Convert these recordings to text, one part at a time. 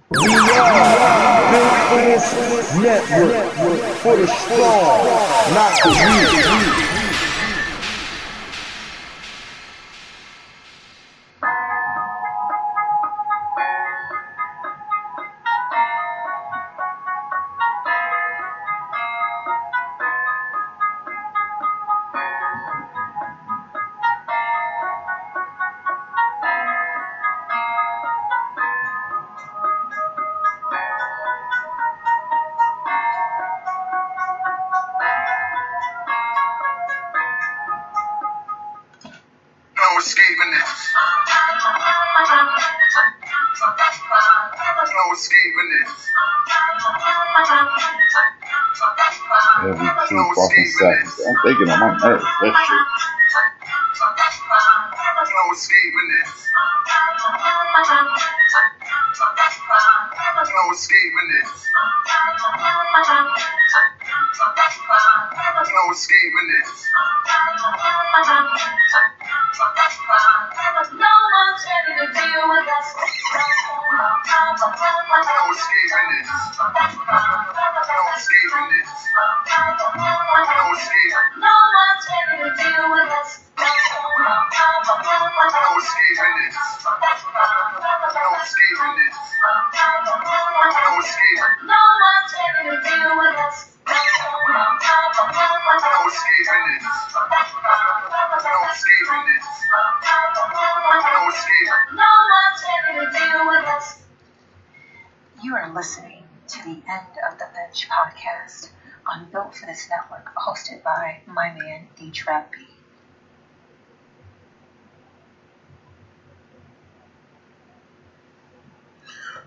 We are built for this network, for the strong, not the weak. No escaping this. No escaping this. Every 2 fucking seconds. I'm thinking on my nerves. That shit. No escaping this. No escaping this. No escaping this. No one's ready to deal with us. No escaping this. No escaping this. No escape. No one's ready to deal with us. No escaping this. No escaping this. No escape. No one's ready to deal with us. No escaping this. No escaping this. No escape. No one's ready to deal with us. You are listening to the End of the Bench podcast on Built for This Network, hosted by my man HRap.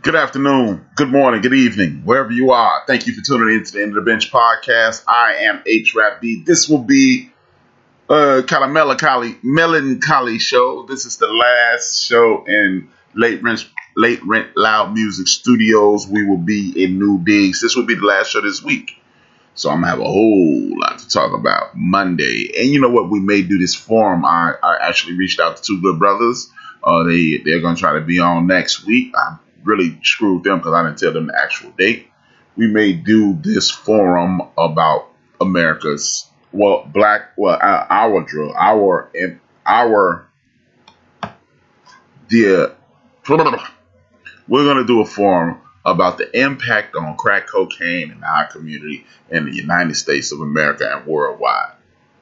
Good afternoon, good morning, good evening, wherever you are. Thank you for tuning in to the End of the Bench podcast. I am HRap. This will be kind of melancholy show. This is the last show in Late Rent Loud Music Studios. We will be in New Digs. This will be the last show this week. So I'm going to have a whole lot to talk about Monday. And you know what? We may do this forum. I actually reached out to two good brothers. They're going to try to be on next week. I really screwed them because I didn't tell them the actual date. We may do this forum about America's, our drill, we're going to do a forum about the impact on crack cocaine in our community in the United States of America and worldwide.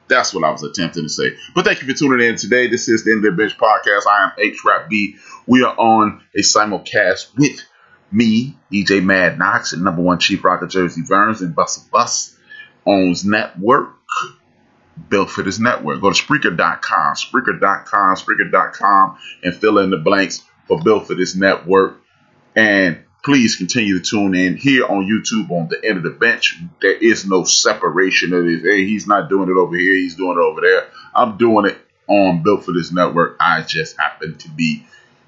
That's what I was attempting to say. But thank you for tuning in today. This is the End of the Bench podcast. I am HRap. We are on a simulcast with me, EJ Mad Knox, and number one Chief Rocker Jersey Burns, and Busta Bus owns network, Built for This network. Go to Spreaker.com, and fill in the blanks for Built for This network. And please continue to tune in here on YouTube on the End of the Bench. There is no separation of this. Hey, he's not doing it over here. He's doing it over there. I'm doing it on Built for This network. I just happen to be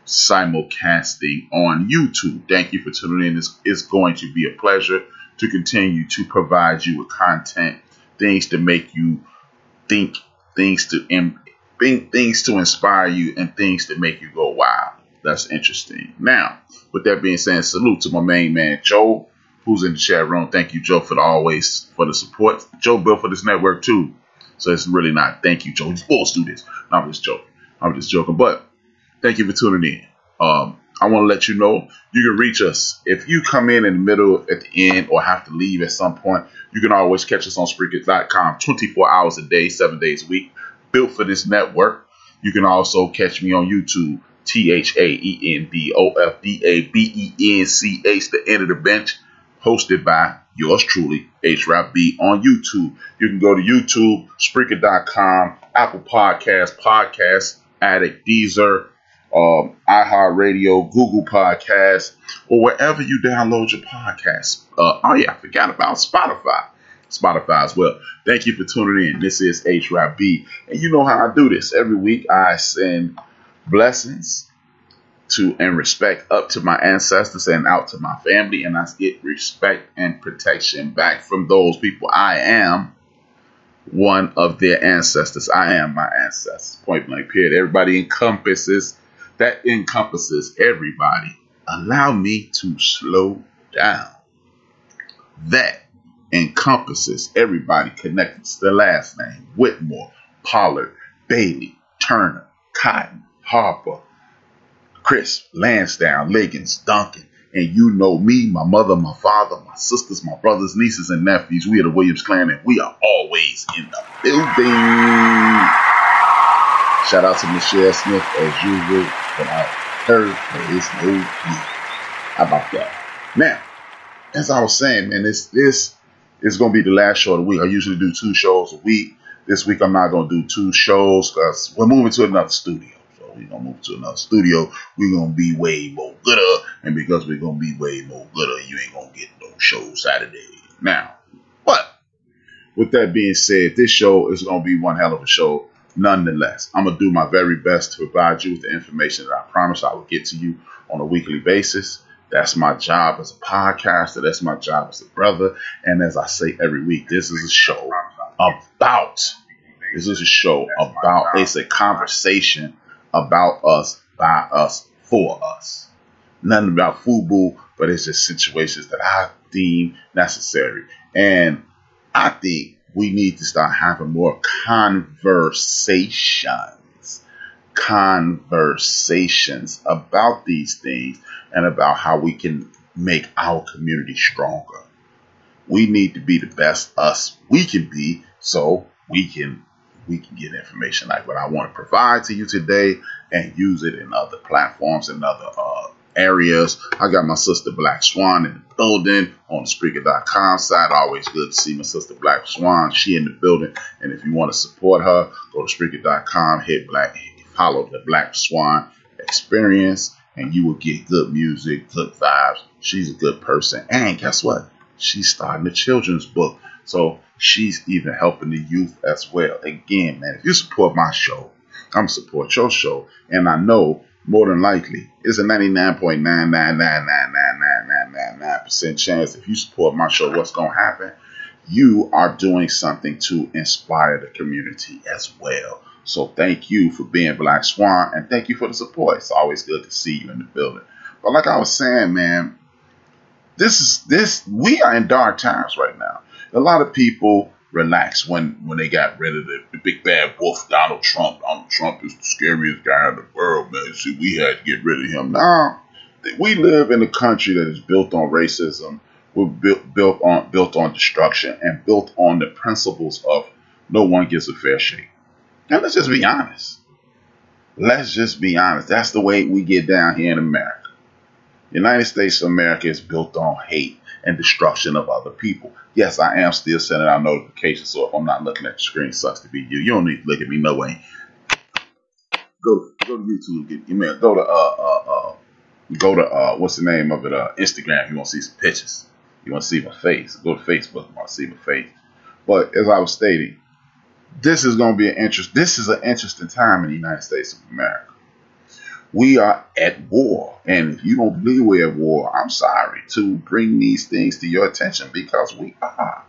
simulcasting on YouTube. Thank you for tuning in. It's going to be a pleasure to continue to provide you with content, things to make you think, things to inspire you, and things to make you go, wow, that's interesting. Now, with that being said, salute to my main man, Joe, who's in the chat room. Thank you, Joe, for the support. Joe built for this network, too. So it's really not thank you, Joe. You're supposed to do this. No, I'm just joking. But thank you for tuning in. I want to let you know you can reach us. If you come in the middle, at the end, or have to leave at some point, you can always catch us on Spreaker.com 24 hours a day, 7 days a week. Built for This network. You can also catch me on YouTube. TheEndoftheBench, the End of the Bench, hosted by yours truly, HRap on YouTube. You can go to YouTube, Spreaker.com, Apple Podcasts, Podcast Addict, Deezer, iHeartRadio, Google Podcasts, or wherever you download your podcasts. I forgot about Spotify as well. Thank you for tuning in. This is HRap, and you know how I do this. Every week I send blessings to and respect up to my ancestors and out to my family, and I get respect and protection back from those people. I am one of their ancestors. I am my ancestors. Point blank period. That encompasses everybody. allow me to slow down. That encompasses everybody connected to the last name: Whitmore, Pollard, Bailey, Turner, Cotton, Harper, Chris, Lansdowne, Liggins, Duncan. And you know me, my mother, my father, my sisters, my brothers, nieces, and nephews. We are the Williams clan, and we are always in the building. Shout out to Michelle Smith as usual, but I heard there is no me. How about that? Now, as I was saying, man, this is going to be the last show of the week. I usually do 2 shows a week. This week I'm not going to do 2 shows because we're moving to another studio. So we're going to move to another studio. We're going to be way more gooder. And because we're going to be way more gooder, you ain't going to get no show Saturday. Now, but with that being said, this show is going to be one hell of a show. Nonetheless, I'm going to do my very best to provide you with the information that I promised I would get to you on a weekly basis. That's my job as a podcaster. That's my job as a brother. And as I say every week, this is a show about, it's a conversation about us, by us, for us. Nothing about FUBU, but it's just situations that I deem necessary. And I think we need to start having more conversations about these things and about how we can make our community stronger. We need to be the best us we can be, so we can get information like what I want to provide to you today and use it in other platforms and other areas. I got my sister Black Swan in the building on the Spreaker.com side. Always good to see my sister Black Swan. She in the building. And if you want to support her, go to Spreaker.com, follow the Black Swan Experience, and you will get good music, good vibes. She's a good person. And guess what? She's starting a children's book. So she's even helping the youth as well. Again, man, if you support my show, I'm support your show. And I know more than likely it's a 99.9999999% chance if you support my show, what's going to happen? You are doing something to inspire the community as well. So thank you for being Black Swan, and thank you for the support. It's always good to see you in the building. But like I was saying, man, we are in dark times right now. A lot of people relaxed when they got rid of the big bad wolf, Donald Trump. Donald Trump is the scariest guy in the world, man. See, we had to get rid of him. Now, we live in a country that is built on racism. We're built on destruction, and built on the principles of no one gets a fair shake. And let's just be honest. That's the way we get down here in America. The United States of America is built on hate and destruction of other people. Yes, I am still sending out notifications, so if I'm not looking at the screen, sucks to be you. You don't need to look at me no way. Go to YouTube, get email. Go to what's the name of it? Instagram. If you want to see some pictures. You want to see my face. Go to Facebook. You want to see my face. But as I was stating, this is going to be an interesting time in the United States of America. We are at war, and if you don't believe we're at war, I'm sorry to bring these things to your attention, because we are.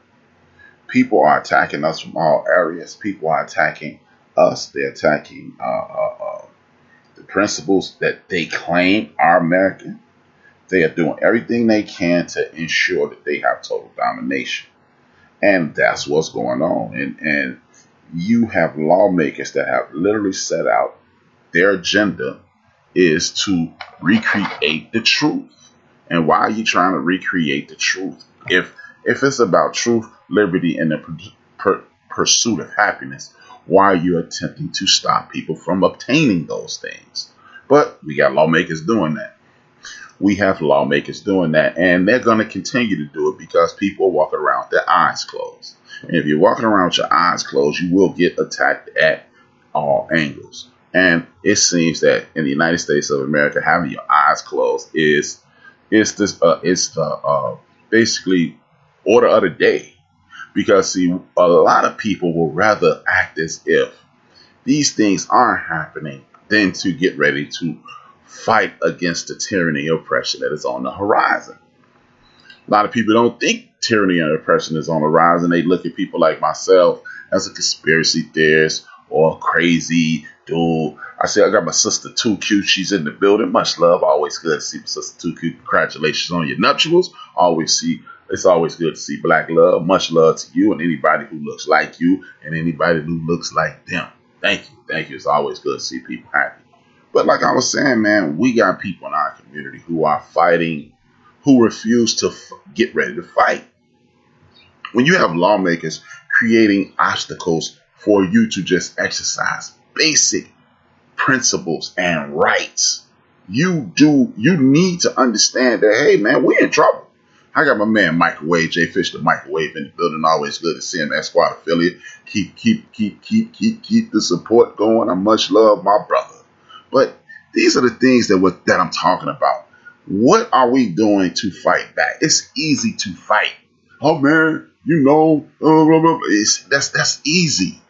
People are attacking us from all areas. People are attacking us. They're attacking the principles that they claim are American. They are doing everything they can to ensure that they have total domination, and that's what's going on. And you have lawmakers that have literally set out their agenda is to recreate the truth. And why are you trying to recreate the truth? If it's about truth, liberty, and the pursuit of happiness, why are you attempting to stop people from obtaining those things? But we got lawmakers doing that. We have lawmakers doing that, and they're going to continue to do it because people are walking around with their eyes closed. And if you're walking around with your eyes closed, you will get attacked at all angles. And it seems that in the United States of America, having your eyes closed is the basically order of the day. Because see, a lot of people will rather act as if these things aren't happening than to get ready to fight against the tyranny and oppression that is on the horizon. A lot of people don't think tyranny and oppression is on the horizon. They look at people like myself as a conspiracy theorist or crazy dude. I said, I got my sister Too Cute. She's in the building. Much love. Always good to see my sister Too Cute. Congratulations on your nuptials. It's always good to see black love. Much love to you and anybody who looks like you and anybody who looks like them. Thank you. Thank you. It's always good to see people happy. But like I was saying, man, we got people in our community who are fighting, who refuse to get ready to fight. When you have lawmakers creating obstacles for you to just exercise basic principles and rights, you need to understand that, hey, man, we're in trouble. I got my man Microwave, J Fish the Microwave in the building. Always good to see him at Squad Affiliate. Keep the support going. I much love my brother. But these are the things that I'm talking about. What are we doing to fight back? It's easy to fight. Oh man, that's easy.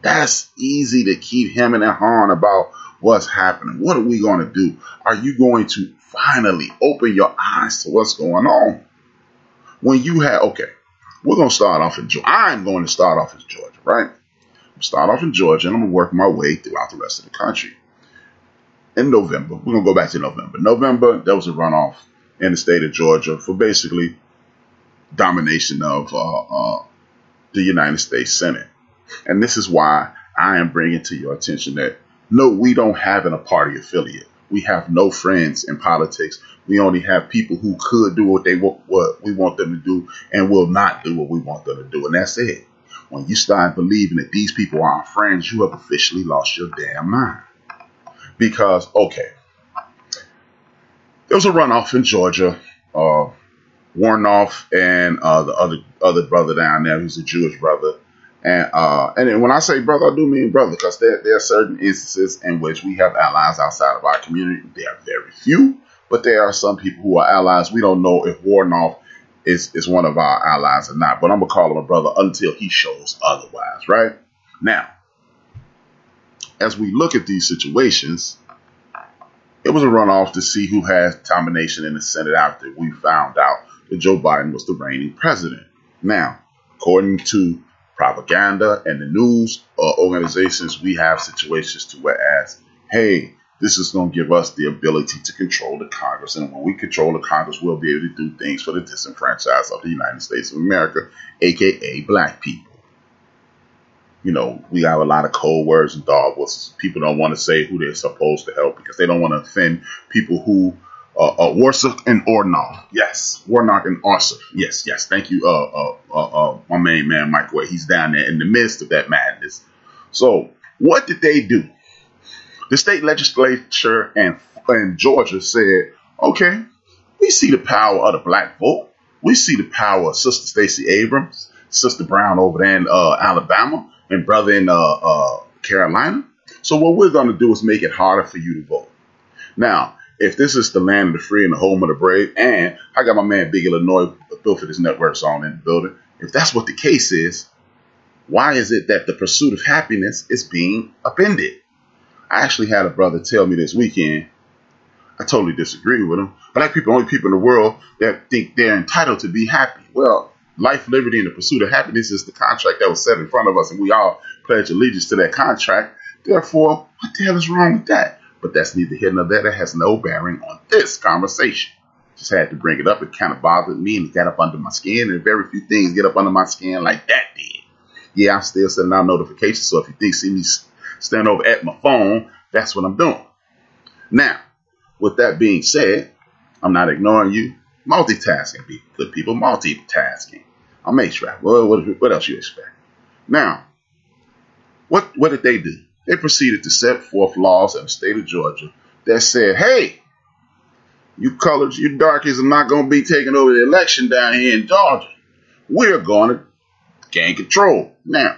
That's easy to keep hemming and hawing about what's happening. What are we going to do? Are you going to finally open your eyes to what's going on? When you have, okay, we're going to start off in Georgia. I'm going to start off in Georgia, right? I'm start off in Georgia and I'm going to work my way throughout the rest of the country. In November, we're going to go back to November. November, there was a runoff in the state of Georgia for basically domination of the United States Senate. And this is why I am bringing to your attention that, no, we don't have a party affiliate. We have no friends in politics. We only have people who could do what we want them to do and will not do what we want them to do. And that's it. When you start believing that these people are our friends, you have officially lost your damn mind. Because, okay, there was a runoff in Georgia. Warnoff and the other brother down there, who's a Jewish brother. And when I say brother, I do mean brother, because there are certain instances in which we have allies outside of our community. They are very few, but there are some people who are allies. We don't know if Warnoff is one of our allies or not, but I'm going to call him a brother until he shows otherwise, right? Now, as we look at these situations, it was a runoff to see who has domination in the Senate after we found out that Joe Biden was the reigning president. Now, according to propaganda and the news organizations, we have situations to whereas, hey, this is going to give us the ability to control the Congress. And when we control the Congress, we'll be able to do things for the disenfranchised of the United States of America, a.k.a. black people. You know, we have a lot of code words and dog whistles. People don't want to say who they're supposed to help because they don't want to offend people who Warsaw and Ornoff. Yes, Warnock and Arthur. Yes. Thank you, my main man, Microwave. He's down there in the midst of that madness. So what did they do? The state legislature in Georgia said, okay, we see the power of the black vote. We see the power of Sister Stacey Abrams, Sister Brown over there in Alabama, and brother in Carolina. So what we're going to do is make it harder for you to vote. Now, if this is the land of the free and the home of the brave, and I got my man Big Illinois, Built for This Networks on in the building. If that's what the case is, why is it that the pursuit of happiness is being upended? I actually had a brother tell me this weekend. I totally disagree with him. Black people are the only people in the world that think they're entitled to be happy. Well, life, liberty, and the pursuit of happiness is the contract that was set in front of us, and we all pledge allegiance to that contract. Therefore, what the hell is wrong with that? But that's neither here nor there. That has no bearing on this conversation. Just had to bring it up. It kind of bothered me and it got up under my skin. And very few things get up under my skin like that did. Yeah, I'm still sending out notifications. So if you see me stand over at my phone, that's what I'm doing. Now, with that being said, I'm not ignoring you. Multitasking, good people, multitasking. I'm HRap. Well, what else you expect? Now, what did they do? They proceeded to set forth laws in the state of Georgia that said, hey, you colors, you darkies are not going to be taking over the election down here in Georgia. We're going to gain control. Now,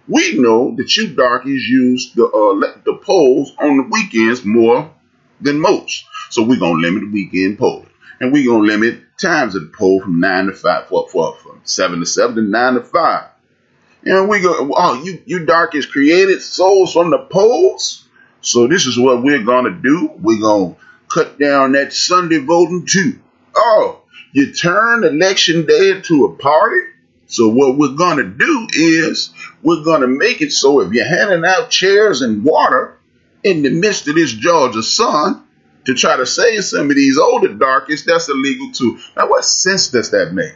we know that you darkies use the polls on the weekends more than most. So we're going to limit weekend polling. And we're going to limit times of the poll from 9 to 5, from 7 to 7 to 9 to 5. And we go, oh, you darkies created souls from the polls. So this is what we're going to do. We're going to cut down that Sunday voting too. Oh, you turn election day into a party. So what we're going to do is we're going to make it so if you're handing out chairs and water in the midst of this Georgia sun to try to save some of these older darkies, that's illegal too. Now, what sense does that make?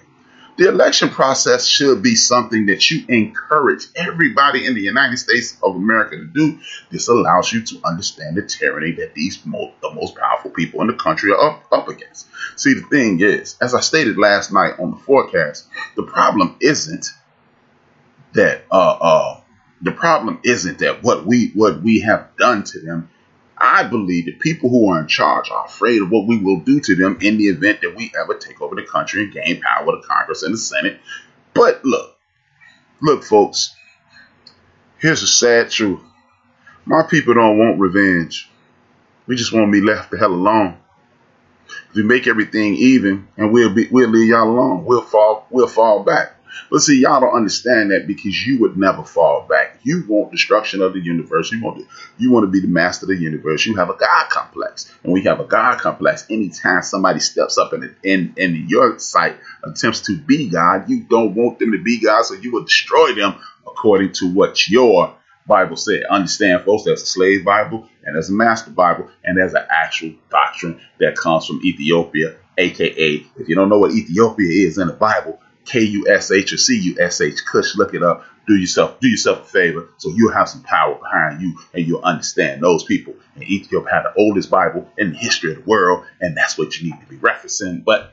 The election process should be something that you encourage everybody in the United States of America to do. This allows you to understand the tyranny that the most powerful people in the country are up against. See, the thing is, as I stated last night on the forecast, the problem isn't that what we have done to them. I believe that people who are in charge are afraid of what we will do to them in the event that we ever take over the country and gain power with the Congress and the Senate. But look, folks, here's the sad truth. My people don't want revenge. We just want to be left the hell alone. If we make everything even, and we'll leave y'all alone, we'll fall back. But see, y'all don't understand that because you would never fall back. You want destruction of the universe. You want to be the master of the universe. You have a God complex. And we have a God complex. Anytime somebody steps up in your sight, attempts to be God, you don't want them to be God, so you will destroy them according to what your Bible said. Understand, folks, there's a slave Bible and there's a master Bible and there's an actual doctrine that comes from Ethiopia, aka, if you don't know what Ethiopia is in the Bible, Kush or Cush, Kush, look it up. Do yourself a favor so you'll have some power behind you and you'll understand those people. And Ethiopia had the oldest Bible in the history of the world, and that's what you need to be referencing. But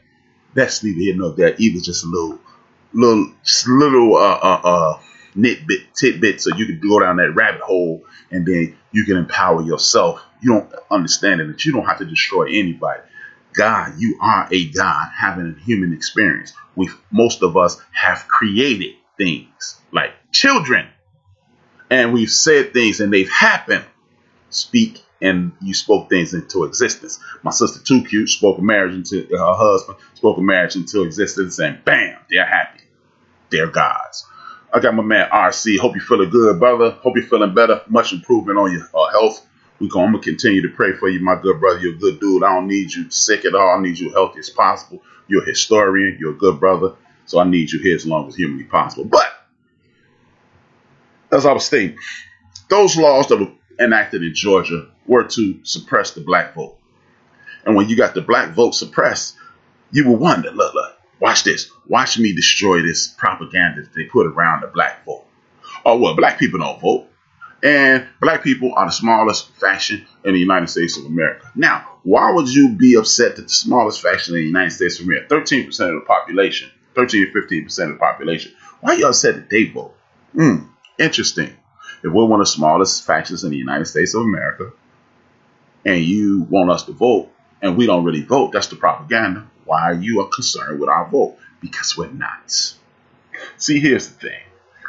that's neither here nor there. Either just a little tidbit so you can go down that rabbit hole and then you can empower yourself. You don't understand that you don't have to destroy anybody. God, you are a God having a human experience. Most of us have created things like children, and we've said things and they've happened. Speak, and you spoke things into existence. My sister Too Cute spoke a marriage into her husband, spoke a marriage into existence, and bam, they're happy. They're gods. I got my man RC. Hope you're feeling good, brother. Hope you're feeling better. Much improvement on your health. I'm going to continue to pray for you, my good brother. You're a good dude. I don't need you sick at all. I need you healthy as possible. You're a historian. You're a good brother. So I need you here as long as humanly possible. But, as I was stating, those laws that were enacted in Georgia were to suppress the black vote. And when you got the black vote suppressed, you will wonder, look, watch this. Watch me destroy this propaganda that they put around the black vote. Oh, well, black people don't vote. And black people are the smallest faction in the United States of America. Now, why would you be upset that the smallest faction in the United States of America, 13% of the population, 13 to 15% of the population, why are you upset that they vote? Interesting. If we're one of the smallest factions in the United States of America and you want us to vote and we don't really vote, that's the propaganda. Why are you concerned with our vote? Because we're not. See, here's the thing.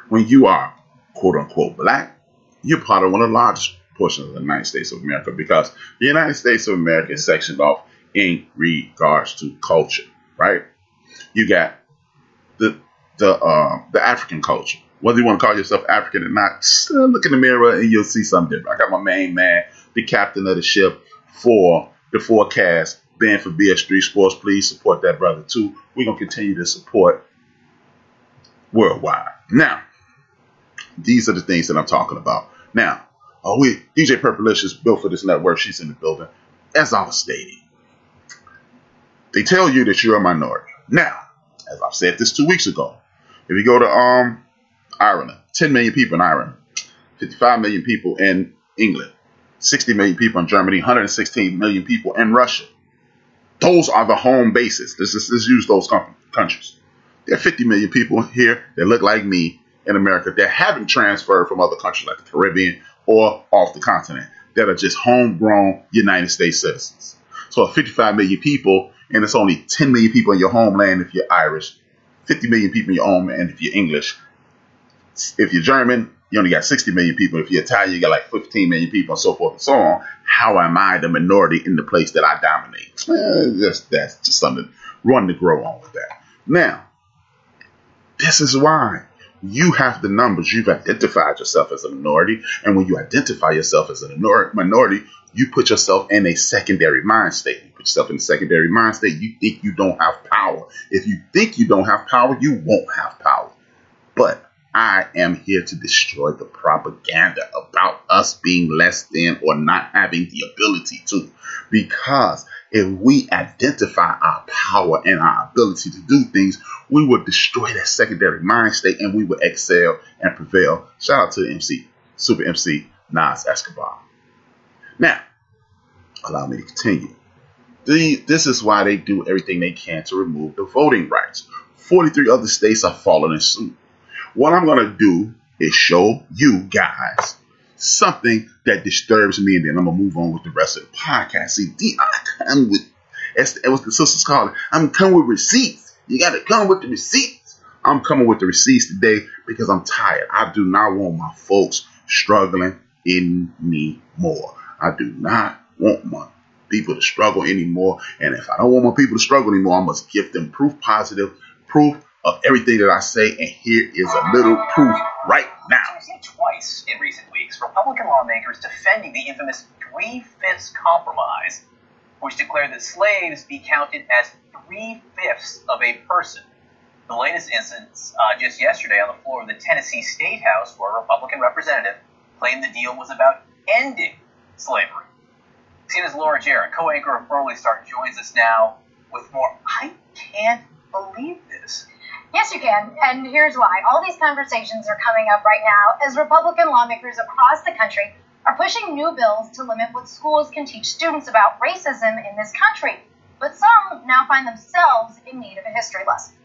When you are, quote unquote, black, you're part of one of the largest portions of the United States of America because the United States of America is sectioned off in regards to culture, right? You got the African culture. Whether you want to call yourself African or not, look in the mirror and you'll see something different. I got my main man, the captain of the ship for the forecast, Ben for BS3 Sports. Please support that brother too. We're going to continue to support worldwide. Now, these are the things that I'm talking about. Now, DJ Purplicious, built for this network. She's in the building. As I was stating, they tell you that you're a minority. Now, as I've said this 2 weeks ago, if you go to Ireland, 10 million people in Ireland, 55 million people in England, 60 million people in Germany, 116 million people in Russia. Those are the home bases. Let's use those countries. There are 50 million people here that look like me in America that haven't transferred from other countries like the Caribbean or off the continent, that are just homegrown United States citizens. So 55 million people, and it's only 10 million people in your homeland if you're Irish, 50 million people in your homeland if you're English. If you're German, you only got 60 million people. If you're Italian, you got like 15 million people, and so forth and so on. How am I the minority in the place that I dominate? That's just something. Run to grow on with that. Now, this is why you have the numbers. You've identified yourself as a minority. And when you identify yourself as a minority, you put yourself in a secondary mind state. You put yourself in a secondary mind state. You think you don't have power. If you think you don't have power, you won't have power. But I am here to destroy the propaganda about us being less than or not having the ability to. Because if we identify our power and our ability to do things, we will destroy that secondary mind state and we will excel and prevail. Shout out to the MC, Super MC, Nas Escobar. Now, allow me to continue. This is why they do everything they can to remove the voting rights. 43 other states are following suit. What I'm going to do is show you guys something that disturbs me, and then I'm going to move on with the rest of the podcast. See, I come with, as what the sisters call it, I'm coming with receipts. You got to come with the receipts. I'm coming with the receipts today because I'm tired. I do not want my folks struggling anymore. I do not want my people to struggle anymore. And if I don't want my people to struggle anymore, I must give them proof of everything that I say, and here is a little proof right now. We've seen twice in recent weeks Republican lawmakers defending the infamous 3/5 compromise, which declared that slaves be counted as 3/5 of a person. The latest instance just yesterday on the floor of the Tennessee State House, where a Republican representative claimed the deal was about ending slavery. CNN's Laura Jarrett, co-anchor of Early Start, joins us now with more. I can't believe this. Yes, you can, and here's why. All these conversations are coming up right now as Republican lawmakers across the country are pushing new bills to limit what schools can teach students about racism in this country. But some now find themselves in need of a history lesson.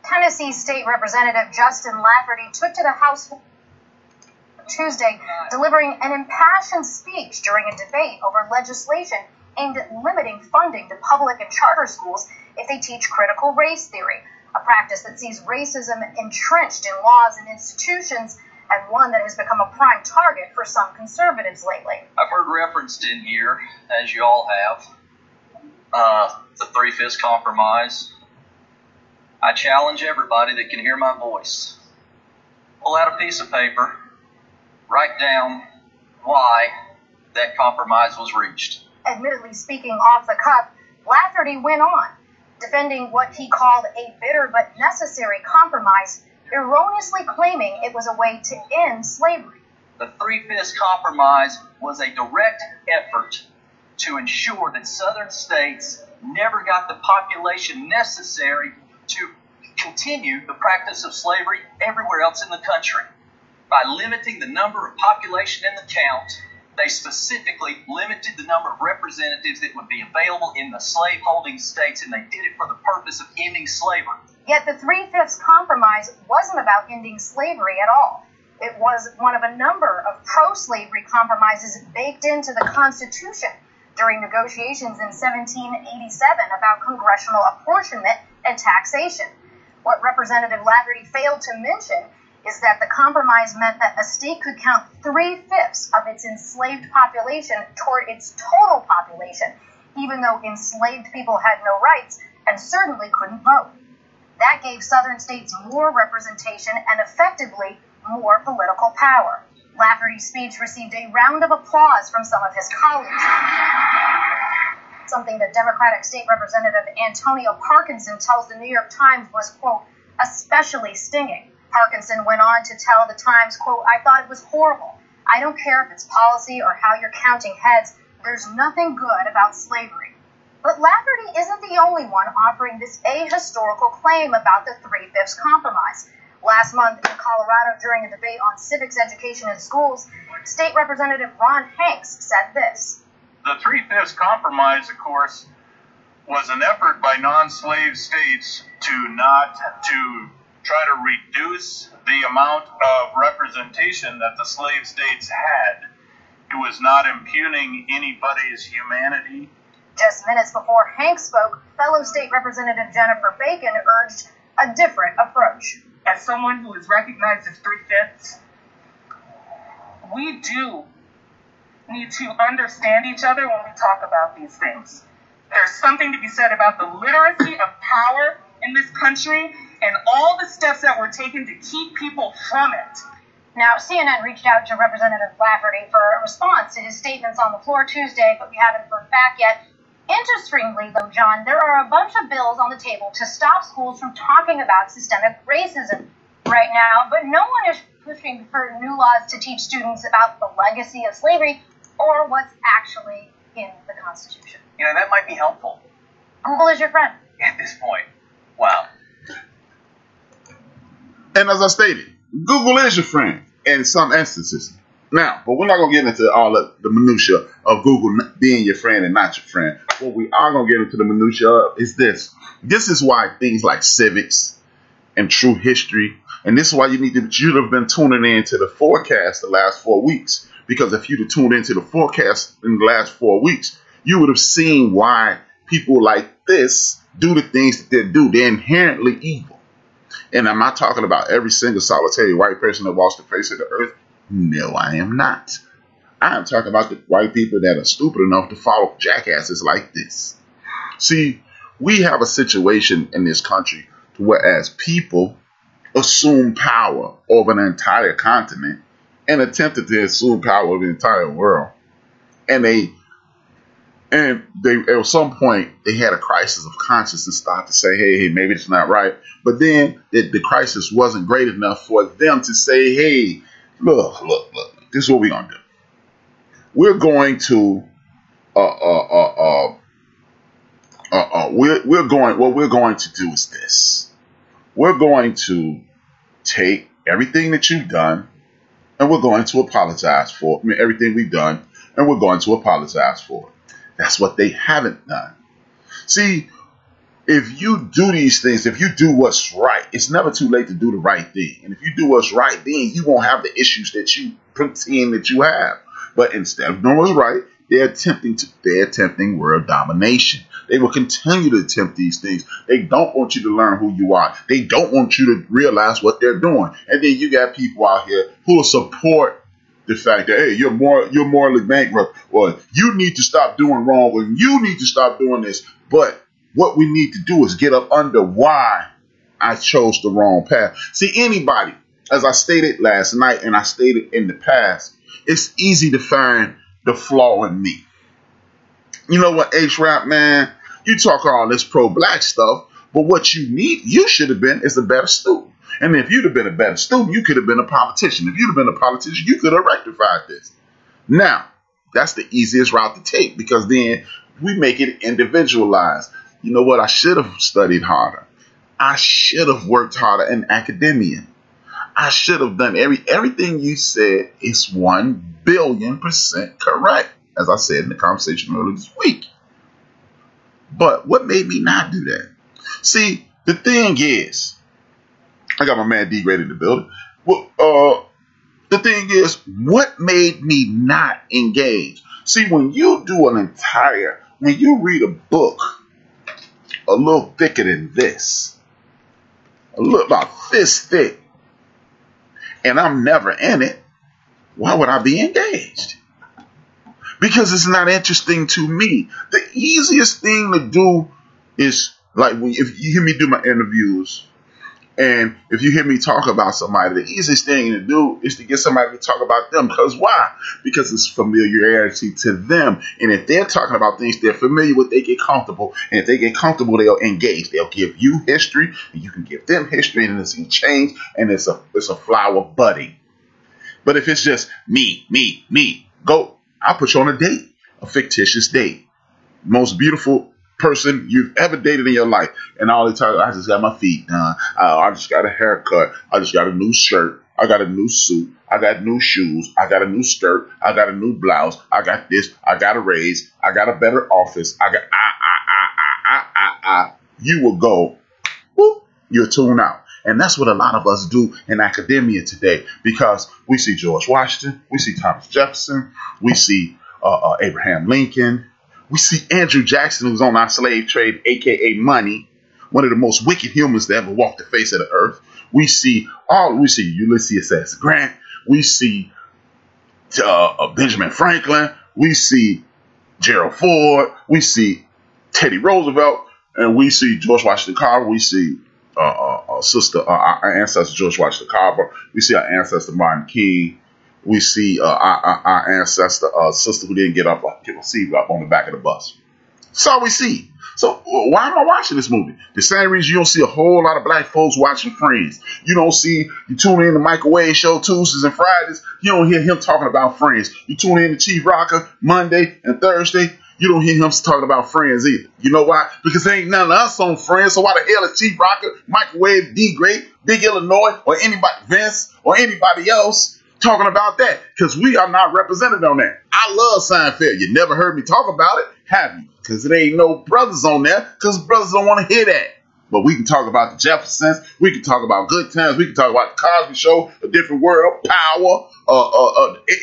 Tennessee State Representative Justin Lafferty took to the House Tuesday, delivering an impassioned speech during a debate over legislation aimed at limiting funding to public and charter schools if they teach critical race theory, a practice that sees racism entrenched in laws and institutions, and one that has become a prime target for some conservatives lately. I've heard referenced in here, as you all have, the 3/5 compromise. I challenge everybody that can hear my voice. Pull out a piece of paper, write down why that compromise was reached. Admittedly speaking off the cuff, Lafferty went on, defending what he called a bitter but necessary compromise, erroneously claiming it was a way to end slavery. The 3/5 compromise was a direct effort to ensure that southern states never got the population necessary to continue the practice of slavery everywhere else in the country. By limiting the number of population in the count, they specifically limited the number of representatives that would be available in the slave-holding states, and they did it for the purpose of ending slavery. Yet the 3/5 compromise wasn't about ending slavery at all. It was one of a number of pro-slavery compromises baked into the Constitution during negotiations in 1787 about congressional apportionment and taxation. What Representative Lafferty failed to mention is that the compromise meant that a state could count 3/5 of its enslaved population toward its total population, even though enslaved people had no rights and certainly couldn't vote. That gave southern states more representation and effectively more political power. Lafferty's speech received a round of applause from some of his colleagues, something that Democratic State Representative Antonio Parkinson tells the New York Times was, quote, especially stinging. Parkinson went on to tell the Times, quote, I thought it was horrible. I don't care if it's policy or how you're counting heads. There's nothing good about slavery. But Lafferty isn't the only one offering this ahistorical claim about the 3/5 compromise. Last month in Colorado, during a debate on civics education in schools, State Representative Ron Hanks said this. The 3/5 compromise, of course, was an effort by non-slave states to try to reduce the amount of representation that the slave states had. It was not impugning anybody's humanity. Just minutes before Hanks spoke, fellow State Representative Jennifer Bacon urged a different approach. As someone who is recognized as 3/5, we do need to understand each other when we talk about these things. There's something to be said about the literacy of power in this country and all the steps that were taken to keep people from it. Now, CNN reached out to Representative Lafferty for a response to his statements on the floor Tuesday, but we haven't heard back yet. Interestingly, though, John, there are a bunch of bills on the table to stop schools from talking about systemic racism right now, but no one is pushing for new laws to teach students about the legacy of slavery or what's actually in the Constitution. You know, that might be helpful. Google is your friend. At this point. Wow. And as I stated, Google is your friend in some instances. Now, but we're not going to get into all of the minutia of Google being your friend and not your friend. What we are going to get into the minutia of is this. This is why things like civics and true history, and this is why you'd have been tuning in to the forecast the last 4 weeks. Because if you'd have tuned into the forecast in the last 4 weeks, you would have seen why people like this do the things that they do. They're inherently evil. And I'm not talking about every single solitary white person that walks the face of the earth. No, I am not. I am talking about the white people that are stupid enough to follow jackasses like this. See, we have a situation in this country whereas people assume power over an entire continent and attempted to assume power over the entire world. And they at some point they had a crisis of conscience and started to say, hey, maybe it's not right. But then the crisis wasn't great enough for them to say, hey, look, this is what we're gonna do. We're going to what we're going to do is this. We're going to take everything that you've done and we're going to apologize for everything we've done and we're going to apologize for it. That's what they haven't done. See, if you do these things, if you do what's right, it's never too late to do the right thing. And if you do what's right, then you won't have the issues that you pretend that you have. But instead of doing what's right, they're attempting world domination. They will continue to attempt these things. They don't want you to learn who you are. They don't want you to realize what they're doing. And then you got people out here who will support the fact that, hey, you're morally bankrupt, or you need to stop doing wrong, or you need to stop doing this. But what we need to do is get up under why I chose the wrong path. See, anybody, as I stated last night and I stated in the past, it's easy to find the flaw in me. You know what, HRap, man? You talk all this pro-black stuff, but what you should have been is a better student. And if you'd have been a better student, you could have been a politician. If you'd have been a politician, you could have rectified this. Now, that's the easiest route to take because then we make it individualized. You know what? I should have studied harder. I should have worked harder in academia. I should have done everything you said is 1,000,000,000% correct, as I said in the conversation earlier this week. But what made me not do that? See, the thing is, I got my man D-Grade in the building. Well, the thing is, what made me not engage? See, when you read a book a little thicker than this, a little about this thick, and I'm never in it, why would I be engaged? Because it's not interesting to me. The easiest thing to do is, like, if you hear me do my interviews, and if you hear me talk about somebody, the easiest thing to do is to get somebody to talk about them. Because why? Because it's familiarity to them. And if they're talking about things they're familiar with, they get comfortable. And if they get comfortable, they'll engage. They'll give you history, and you can give them history, and it's going to change, and it's a flower budding. But if it's just me, go. I'll put you on a date, a fictitious date. Most beautiful person you've ever dated in your life. And all the time, I just got my feet done. I just got a haircut. I just got a new shirt. I got a new suit. I got new shoes. I got a new skirt. I got a new blouse. I got this. I got a raise. I got a better office. I got You will go, whoop, you'll tune out. And that's what a lot of us do in academia today, because we see George Washington, we see Thomas Jefferson, we see Abraham Lincoln, we see Andrew Jackson, who's on our slave trade, a.k.a. money, one of the most wicked humans that ever walked the face of the earth. We see Ulysses S. Grant, we see Benjamin Franklin, we see Gerald Ford, we see Teddy Roosevelt, and we see George Washington Carver, we see our ancestor George Washington Carver. We see our ancestor Martin King. We see our ancestor sister who didn't get a seat up on the back of the bus. That's all we see. So why am I watching this movie? The same reason you don't see a whole lot of black folks watching Friends. You tune in to Microwave Show Tuesdays and Fridays. You don't hear him talking about Friends. You tune in to Chief Rocker Monday and Thursday. You don't hear him talking about Friends either. You know why? Because there ain't none of us on Friends. So why the hell is Chief Rocker, Microwave, D-Great, Big Illinois, or anybody, Vince, or anybody else talking about that? Because we are not represented on that. I love Seinfeld. You never heard me talk about it, have you? Because there ain't no brothers on there, because brothers don't want to hear that. But we can talk about the Jeffersons. We can talk about Good Times. We can talk about the Cosby Show, A Different World, Power,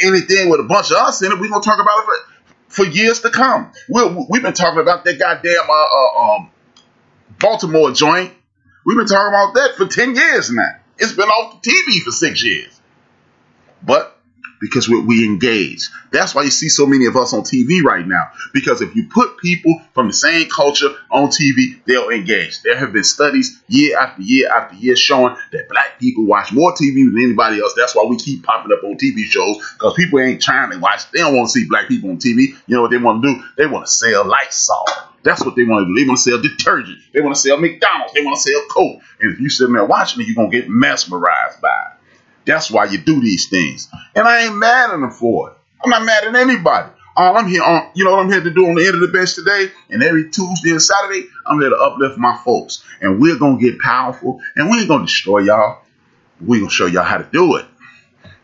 anything with a bunch of us in it. We're going to talk about it for years to come. We've been talking about that goddamn Baltimore joint. We've been talking about that for 10 years now. It's been off the TV for 6 years. But because we engage. That's why you see so many of us on TV right now. Because if you put people from the same culture on TV, they'll engage. There have been studies year after year after year showing that black people watch more TV than anybody else. That's why we keep popping up on TV shows, because people ain't trying to watch. They don't want to see black people on TV. You know what they want to do? They want to sell Lysol. That's what they want to do. They want to sell detergent. They want to sell McDonald's. They want to sell Coke. And if you sitting there watching it, you're going to get mesmerized by it. That's why you do these things. And I ain't mad at them for it. I'm not mad at anybody. All I'm here on, you know what I'm here to do on the end of the bench today? And every Tuesday and Saturday, I'm here to uplift my folks. And we're going to get powerful. And we ain't going to destroy y'all. We're going to show y'all how to do it.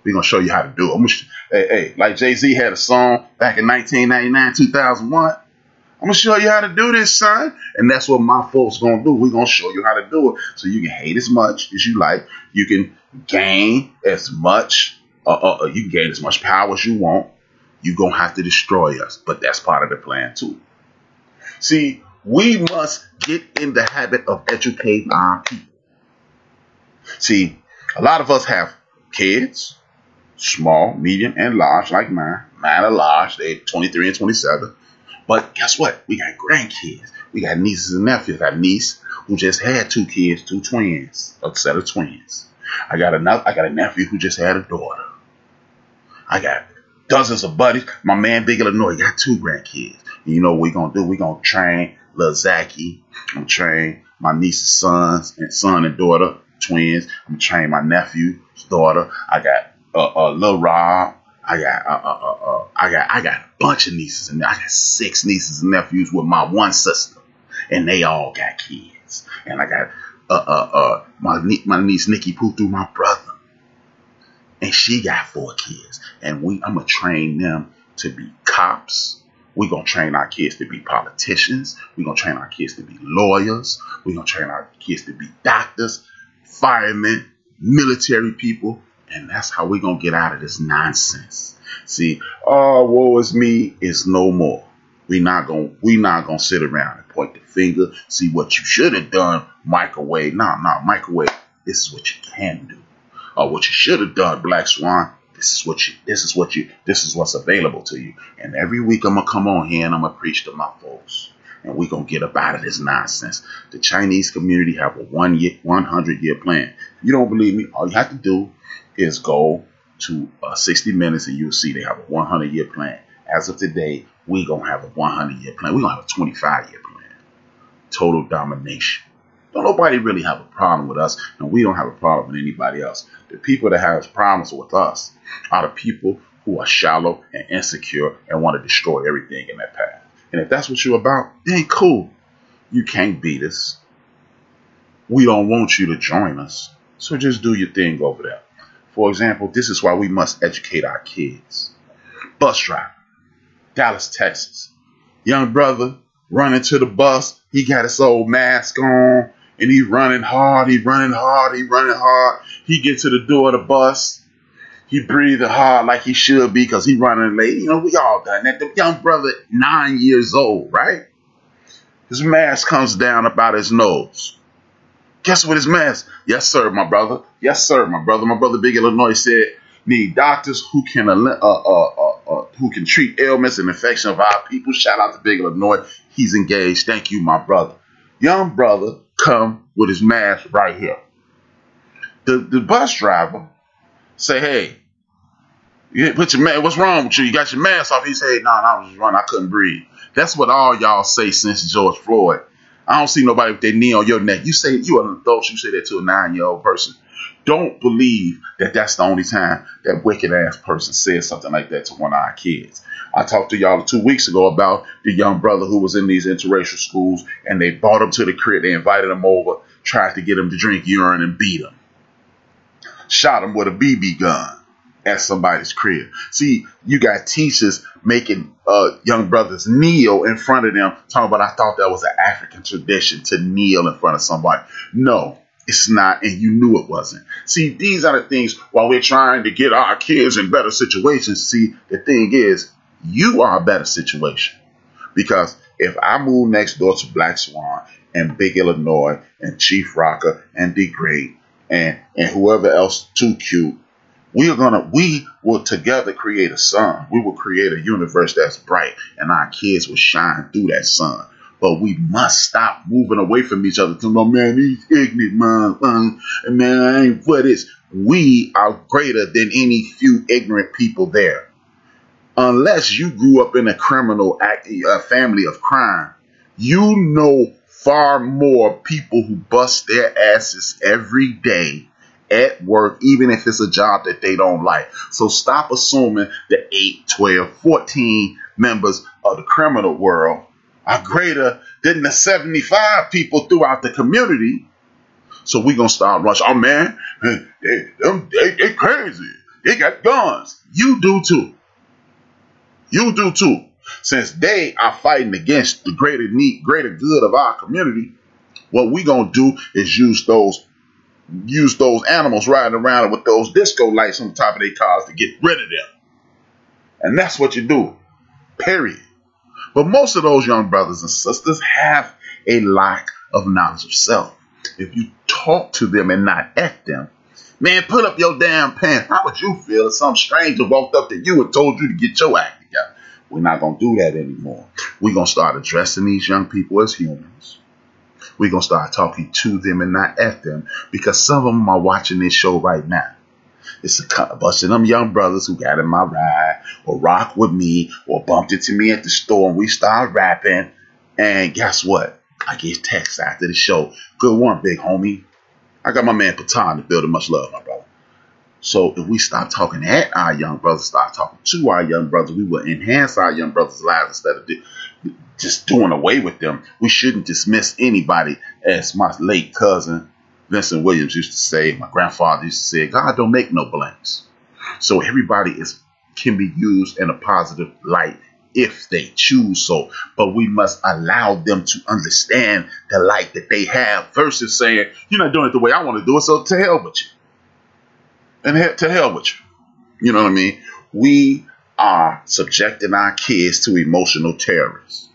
We're going to show you how to do it. Hey, like Jay-Z had a song back in 1999, 2001. I'm going to show you how to do this, son. And that's what my folks going to do. We're going to show you how to do it. So you can hate as much as you like. You can gain as much, you can gain as much power as you want. You're going to have to destroy us. But that's part of the plan, too. See, we must get in the habit of educating our people. See, a lot of us have kids, small, medium, and large, like mine. Mine are large. They're 23 and 27. But guess what? We got grandkids. We got nieces and nephews. I got a niece who just had 2 kids, 2 twins, a set of twins. I got a nephew who just had a daughter. I got dozens of buddies. My man, Big Illinois, got 2 grandkids. And you know what we're going to do? We're going to train Lil Zachy. I'm going to train my niece's son and daughter, twins. I'm going to train my nephew's daughter. I got Lil Rob. I got a bunch of nieces, and I got 6 nieces and nephews with my one sister, and they all got kids. And I got my niece Nikki Pooh through my brother, and she got 4 kids. And I'm gonna train them to be cops. We're gonna train our kids to be politicians. We're gonna train our kids to be lawyers. We're gonna train our kids to be doctors, firemen, military people. And that's how we're going to get out of this nonsense. See, woe is me is no more. We're not going to sit around and point the finger, see what you should have done, microwave. No, microwave. This is what you can do. What you should have done, Black Swan. This is what's available to you. And every week I'm going to come on here and I'm going to preach to my folks. And we're going to get up out of this nonsense. The Chinese community have a 100-year plan. If you don't believe me, all you have to do is go to 60 Minutes and you'll see they have a 100-year plan. As of today, we're going to have a 100-year plan. We're going to have a 25-year plan. Total domination. Don't nobody really have a problem with us, and we don't have a problem with anybody else. The people that have problems with us are the people who are shallow and insecure and want to destroy everything in their path. And if that's what you're about, then cool. You can't beat us. We don't want you to join us. So just do your thing over there. For example, this is why we must educate our kids. Bus driver, Dallas, Texas. Young brother running to the bus. He got his old mask on and he's running hard. He gets to the door of the bus. He breathing hard like he should be because he running late. You know, we all done that. The young brother, 9 years old, right? His mask comes down about his nose. Guess what his mask? Yes, sir, my brother. Yes, sir, my brother. My brother, Big Illinois, said need doctors who can treat ailments and infection of our people. Shout out to Big Illinois. He's engaged. Thank you, my brother. Young brother come with his mask right here. The bus driver say, hey, Yeah, put your what's wrong with you? You got your mask off. He said, "No, I was just running. I couldn't breathe." That's what all y'all say since George Floyd. I don't see nobody with their knee on your neck. You say you an adult. You say that to a 9-year-old person. Don't believe that that's the only time that wicked ass person says something like that to one of our kids. I talked to y'all 2 weeks ago about the young brother who was in these interracial schools, and they brought him to the crib. They invited him over, tried to get him to drink urine, and beat him. Shot him with a BB gun at somebody's crib. See, you got teachers making young brothers kneel in front of them, talking about, I thought that was an African tradition to kneel in front of somebody. No, it's not, and you knew it wasn't. See, these are the things while we're trying to get our kids in better situations. See, the thing is, you are a better situation. Because if I move next door to Black Swan and Big Illinois and Chief Rocker and D Great and whoever else too cute, we will together create a sun. We will create a universe that's bright, and our kids will shine through that sun. But we must stop moving away from each other. Oh, man, these ignorant man, I ain't for this. We are greater than any few ignorant people there. Unless you grew up in a criminal family of crime, you know far more people who bust their asses every day at work, even if it's a job that they don't like. So stop assuming the 8, 12, 14 members of the criminal world are greater than the 75 people throughout the community. So we're going to start rushing. Oh, man, they crazy. They got guns. You do too. You do too. Since they are fighting against the greater good of our community, what we going to do is use those animals riding around with those disco lights on the top of their cars to get rid of them. And that's what you do. Period. But most of those young brothers and sisters have a lack of knowledge of self. If you talk to them and not at them, man, put up your damn pants. How would you feel if some stranger walked up to you and told you to get your act together? We're not going to do that anymore. We're going to start addressing these young people as humans. We're going to start talking to them and not at them, because some of them are watching this show right now. It's a bunch of them young brothers who got in my ride or rock with me or bumped into me at the store and we start rapping. And guess what? I get texts after the show. Good one, big homie. I got my man Patan to build. Much love, my brother. So if we stop talking at our young brothers, start talking to our young brothers, we will enhance our young brothers' lives instead of just doing away with them. We shouldn't dismiss anybody. As my late cousin Vincent Williams used to say, my grandfather used to say, God don't make no blanks. So everybody can be used in a positive light if they choose so. But we must allow them to understand the light that they have versus saying, you're not doing it the way I want to do it, so to hell with you. And to hell with you. You know what I mean? We are subjecting our kids to emotional terrorists.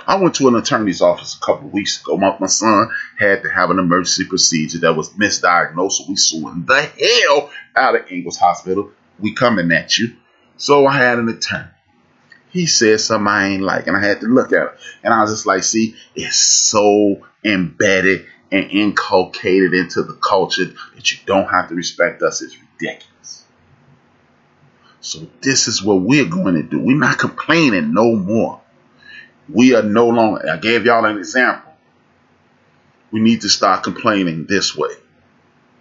I went to an attorney's office a couple of weeks ago. My son had to have an emergency procedure that was misdiagnosed, so we suing the hell out of Ingalls Hospital. We coming at you. So I had an attorney. He said something I ain't like, and I had to look at it. And I was just like, see, it's so embedded and inculcated into the culture that you don't have to respect us. It's ridiculous. So this is what we're going to do. We're not complaining no more. We are no longer, I gave y'all an example. We need to start complaining this way.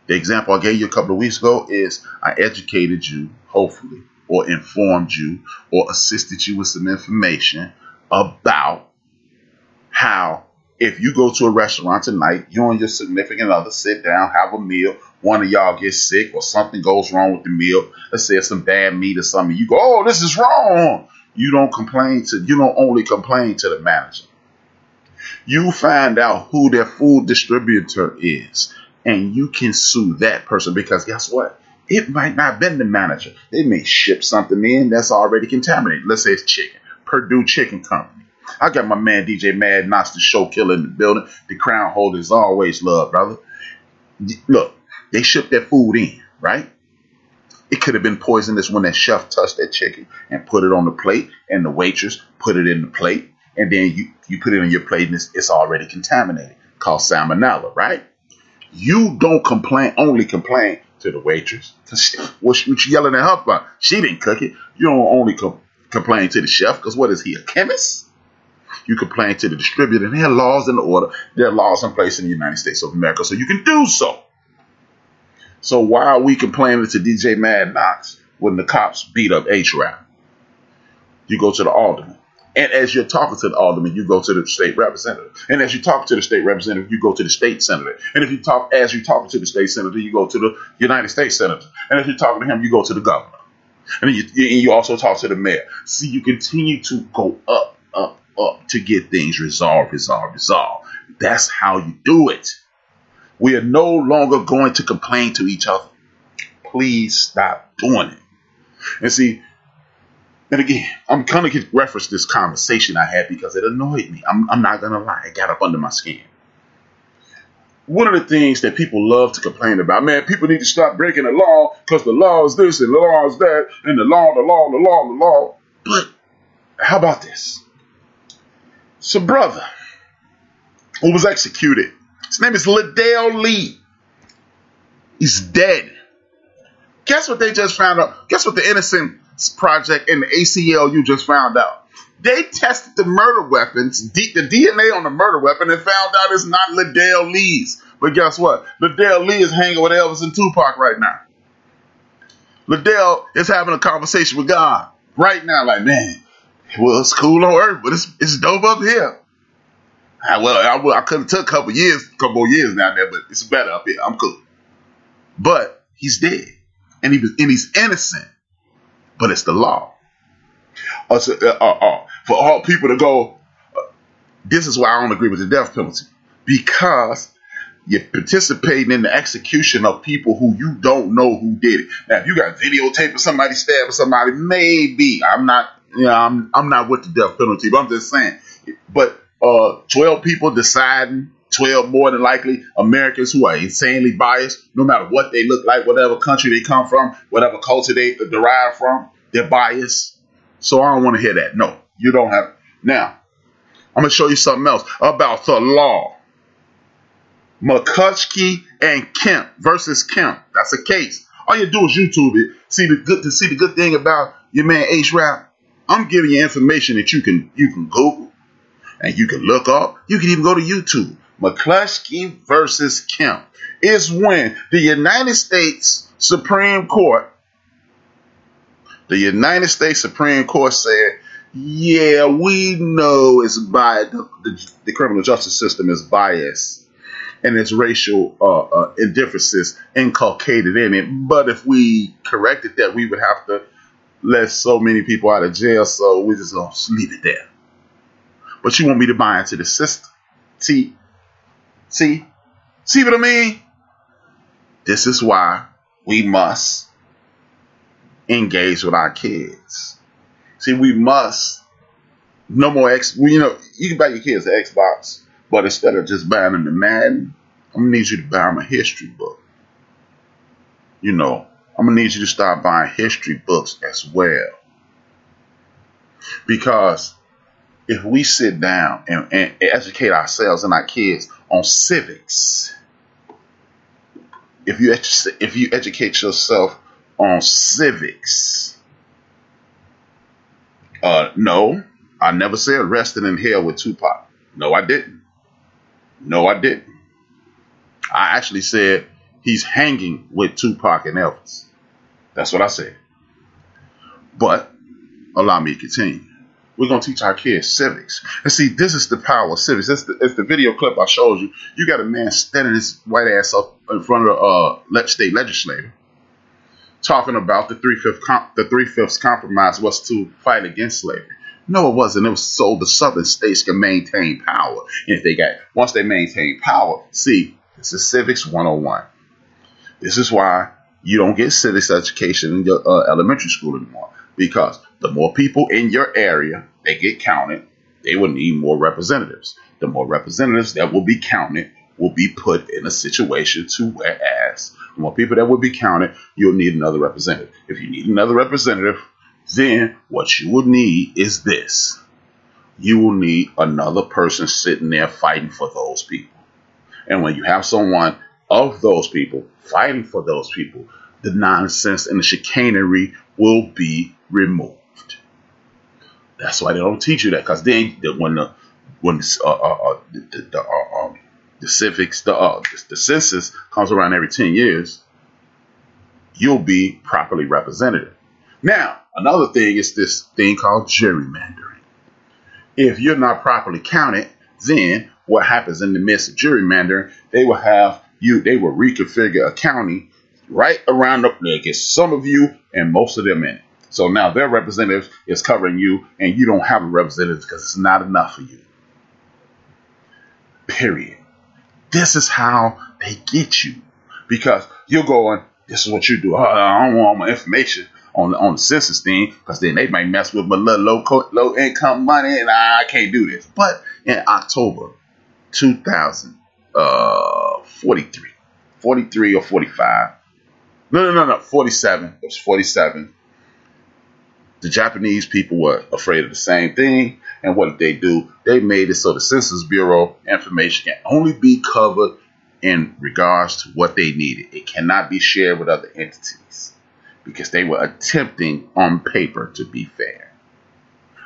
The example I gave you a couple of weeks ago is I educated you, hopefully, or informed you, or assisted you with some information about how if you go to a restaurant tonight, you and your significant other sit down, have a meal, one of y'all gets sick or something goes wrong with the meal, let's say it's some bad meat or something, you go, oh, this is wrong. You don't only complain to the manager. You find out who their food distributor is, and you can sue that person, because guess what? It might not have been the manager. They may ship something in that's already contaminated. Let's say it's chicken. Purdue Chicken Company. I got my man DJ Mad Knox, the show killer, in the building. The crown holder is always love, brother. Look, they shipped that food in, right? It could have been poisonous when that chef touched that chicken and put it on the plate, and the waitress put it in the plate, and then you put it on your plate and it's already contaminated, called salmonella, right? You don't only complain to the waitress. What you yelling at her for? She didn't cook it. You don't only complain to the chef, because what is he, a chemist? You complain to the distributor, and there are laws in order. There are laws in place in the United States of America, so you can do so. So why are we complaining to DJ Mad Knox when the cops beat up HRap? You go to the alderman. And as you're talking to the alderman, you go to the state representative. And as you talk to the state representative, you go to the state senator. And if you talk, as you're talking to the state senator, you go to the United States senator. And if you're talking to him, you go to the governor. And you also talk to the mayor. See, you continue to go up to get things resolved. That's how you do it. We are no longer going to complain to each other. Please stop doing it. And see, and again, I'm going to reference this conversation I had because it annoyed me. I'm not going to lie. It got up under my skin. One of the things that people love to complain about, man, people need to stop breaking the law because the law is this and the law is that and the law. But how about this? So, brother who was executed, his name is Liddell Lee. He's dead. Guess what they just found out? Guess what the Innocence Project and the ACLU just found out? They tested the murder weapons, the DNA on the murder weapon, and found out it's not Liddell Lee's. But guess what? Liddell Lee is hanging with Elvis and Tupac right now. Liddell is having a conversation with God right now, like, man, well, it's cool on earth, but it's dope up here. I could have took a couple more years down there, but it's better up here. I'm cool. But he's dead, and he's innocent. But it's the law. For all people to go, this is why I don't agree with the death penalty, because you're participating in the execution of people who you don't know who did it. Now, if you got videotape of somebody stabbing somebody, maybe I'm not with the death penalty, but I'm just saying. But 12 people deciding, 12 more than likely Americans who are insanely biased, no matter what they look like, whatever country they come from, whatever culture they derive from, they're biased. So I don't want to hear that. No, you don't have. Now, I'm going to show you something else about the law. Mccluskey and Kemp versus Kemp. That's a case. All you do is YouTube it. See the good thing about your man HRap. I'm giving you information that you can Google and you can look up. You can even go to YouTube. Mccluskey versus Kemp is when the United States Supreme Court said, yeah, we know it's biased. The criminal justice system is biased and its racial indifferences inculcated in it. But if we corrected that, we would have to let so many people out of jail. So we just gonna leave it there. But you want me to buy into the system. See what I mean? This is why we must engage with our kids. See, we must no more you can buy your kids an Xbox, but instead of just buying them the Madden, I'm gonna need you to buy them a history book. I'm gonna need you to start buying history books as well. Because if we sit down and educate ourselves and our kids on civics, if you educate yourself on civics, no, I never said resting in hell with Tupac. No, I didn't. I actually said he's hanging with Tupac and Elvis. That's what I said. But allow me to continue. We're going to teach our kids civics. And see, this is the power of civics. It's the video clip I showed you. You got a man standing his white ass up in front of the state legislature talking about the three-fifths compromise was to fight against slavery. No, it wasn't. It was so the southern states can maintain power. And once they maintain power, see, this is civics 101. This is why you don't get civics education in your elementary school anymore. Because the more people in your area they get counted, they will need more representatives. The more representatives that will be counted will be put in a situation to whereas the more people that will be counted, you'll need another representative. If you need another representative, then what you will need is this. You will need another person sitting there fighting for those people. And when you have someone of those people, fighting for those people, the nonsense and the chicanery will be removed. That's why they don't teach you that, because then when the civics, the census comes around every 10 years, you'll be properly represented. Now, another thing is this thing called gerrymandering. If you're not properly counted, then what happens in the midst of gerrymandering, they will reconfigure a county right around up there, get some of you and most of them in it. So now their representative is covering you, and you don't have a representative because it's not enough for you. Period. This is how they get you, because you're going, this is what you do. I don't want my information on the census thing, because then they might mess with my little low income money, and I can't do this. But in October 43 or 45, no, 47. It was 47. The Japanese people were afraid of the same thing, and what did they do? They made it so the Census Bureau information can only be covered in regards to what they needed. It cannot be shared with other entities, because they were attempting on paper to be fair.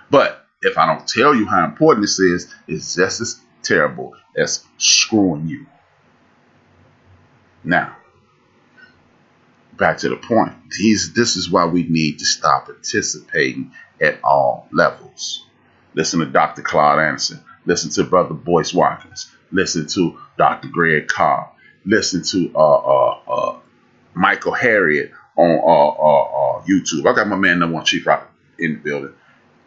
But if I don't tell you how important this is, it's just as terrible as screwing you. Now, back to the point. This is why we need to stop participating at all levels. Listen to Dr. Claude Anderson. Listen to Brother Boyce Watkins. Listen to Dr. Greg Cobb. Listen to Michael Harriet on YouTube. I got my man number one Chief Rock in the building.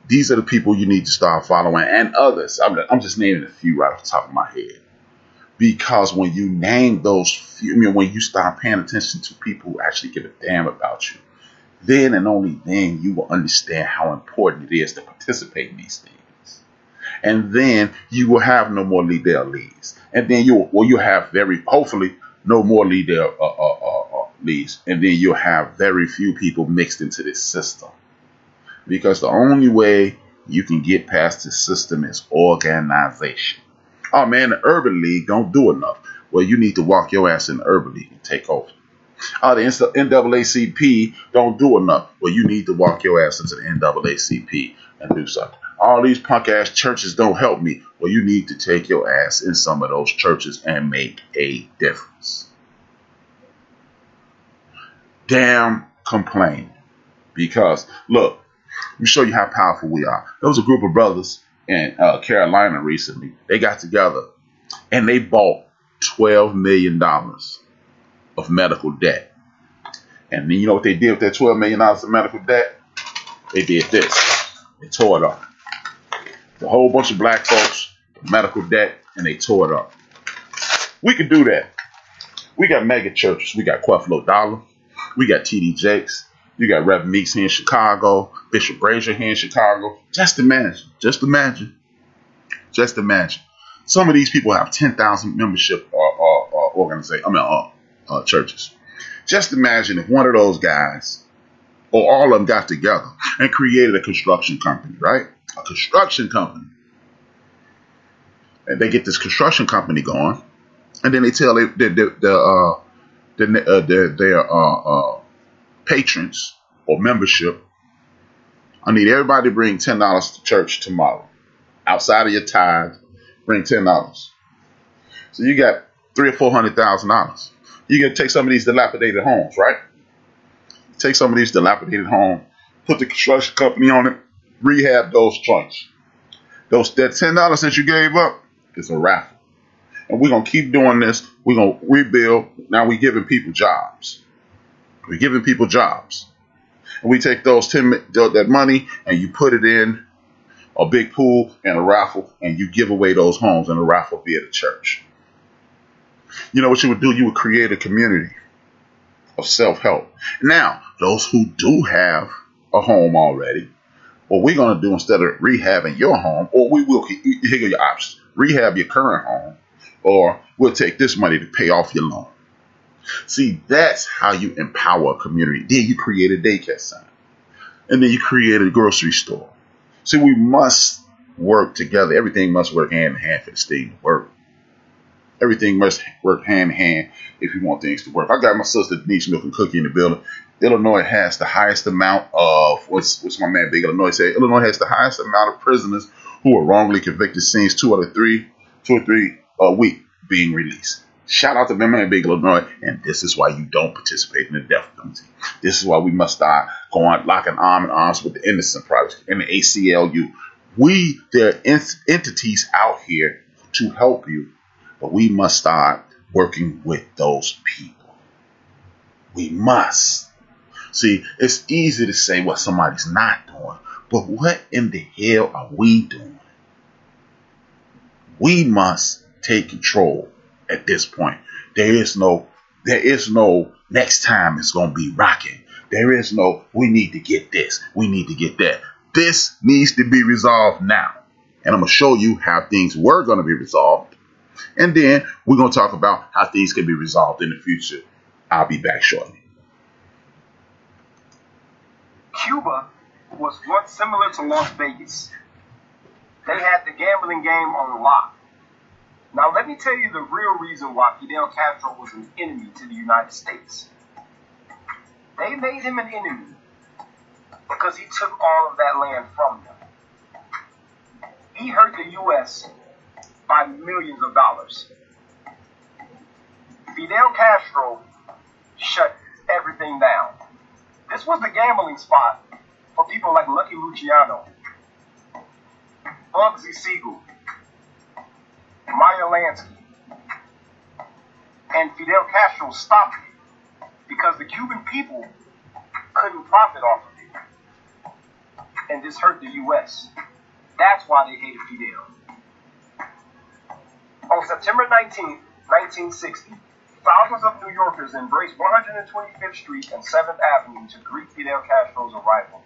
These are the people you need to start following, and others. I'm just naming a few right off the top of my head. Because when you name those few, when you start paying attention to people who actually give a damn about you, then and only then you will understand how important it is to participate in these things. And then you will have no more Liddell leads. And then you'll have hopefully no more Liddell leads. And then you'll have very few people mixed into this system. Because the only way you can get past this system is organization. Oh man, the Urban League don't do enough. Well, you need to walk your ass in the Urban League and take over. Oh, the NAACP don't do enough. Well, you need to walk your ass into the NAACP and do something. All these punk ass churches don't help me. Well, you need to take your ass in some of those churches and make a difference. Damn complain. Because, look, let me show you how powerful we are. There was a group of brothers in Carolina recently. They got together and they bought $12 million of medical debt. And then you know what they did with that $12 million of medical debt? They did this. They tore it up. A whole bunch of black folks, medical debt, and they tore it up. We could do that. We got mega churches. We got Creflo Dollar. We got T.D. Jakes. You got Reverend Meeks here in Chicago, Bishop Brazier here in Chicago. Just imagine. Some of these people have 10,000 membership churches. Just imagine if one of those guys, or all of them, got together and created a construction company, right? A construction company. And they get this construction company going, and then they tell their patrons or membership, I need everybody to bring $10 to church tomorrow. Outside of your tithe, bring $10. So you got $300,000 or $400,000. You can take some of these dilapidated homes, right? Take some of these dilapidated homes, put the construction company on it, rehab those joints. That $10 that you gave up is a raffle. And we're going to keep doing this. We're going to rebuild. Now we're giving people jobs. And we take that money and you put it in a big pool and a raffle, and you give away those homes, and the raffle be at a church. You know what you would do? You would create a community of self-help. Now, those who do have a home already, what we're going to do, instead of rehabbing your home, or we will, here are your options: rehab your current home, or we'll take this money to pay off your loan. See, that's how you empower a community. Then you create a daycare center, and then you create a grocery store. See, we must work together. Everything must work hand in hand for this thing to work. Everything must work hand in hand if you want things to work. I got my sister Denise Milk and Cookie in the building. Illinois has the highest amount of, what's my man Big Illinois say? Illinois has the highest amount of prisoners who are wrongly convicted since 2 or 3 a week being released. Shout out to my man Big Illinois, and this is why you don't participate in the death penalty. This is why we must start going locking arm in arms with the Innocent Project and the ACLU. There are entities out here to help you, but we must start working with those people. We must. See, it's easy to say what somebody's not doing, but what in the hell are we doing? We must take control at this point. There is no next time it's going to be rocking. There is no, we need to get this, we need to get that. This needs to be resolved now. And I'm going to show you how things were going to be resolved. And then we're going to talk about how things can be resolved in the future. I'll be back shortly. Cuba was once similar to Las Vegas. They had the gambling game on lock. Now let me tell you the real reason why Fidel Castro was an enemy to the United States. They made him an enemy because he took all of that land from them. He hurt the U.S. by millions of dollars. Fidel Castro shut everything down. This was the gambling spot for people like Lucky Luciano, Bugsy Siegel, Meyer Lansky, and Fidel Castro stopped it because the Cuban people couldn't profit off of it. And this hurt the U.S. That's why they hated Fidel. On September 19, 1960, thousands of New Yorkers embraced 125th Street and 7th Avenue to greet Fidel Castro's arrival.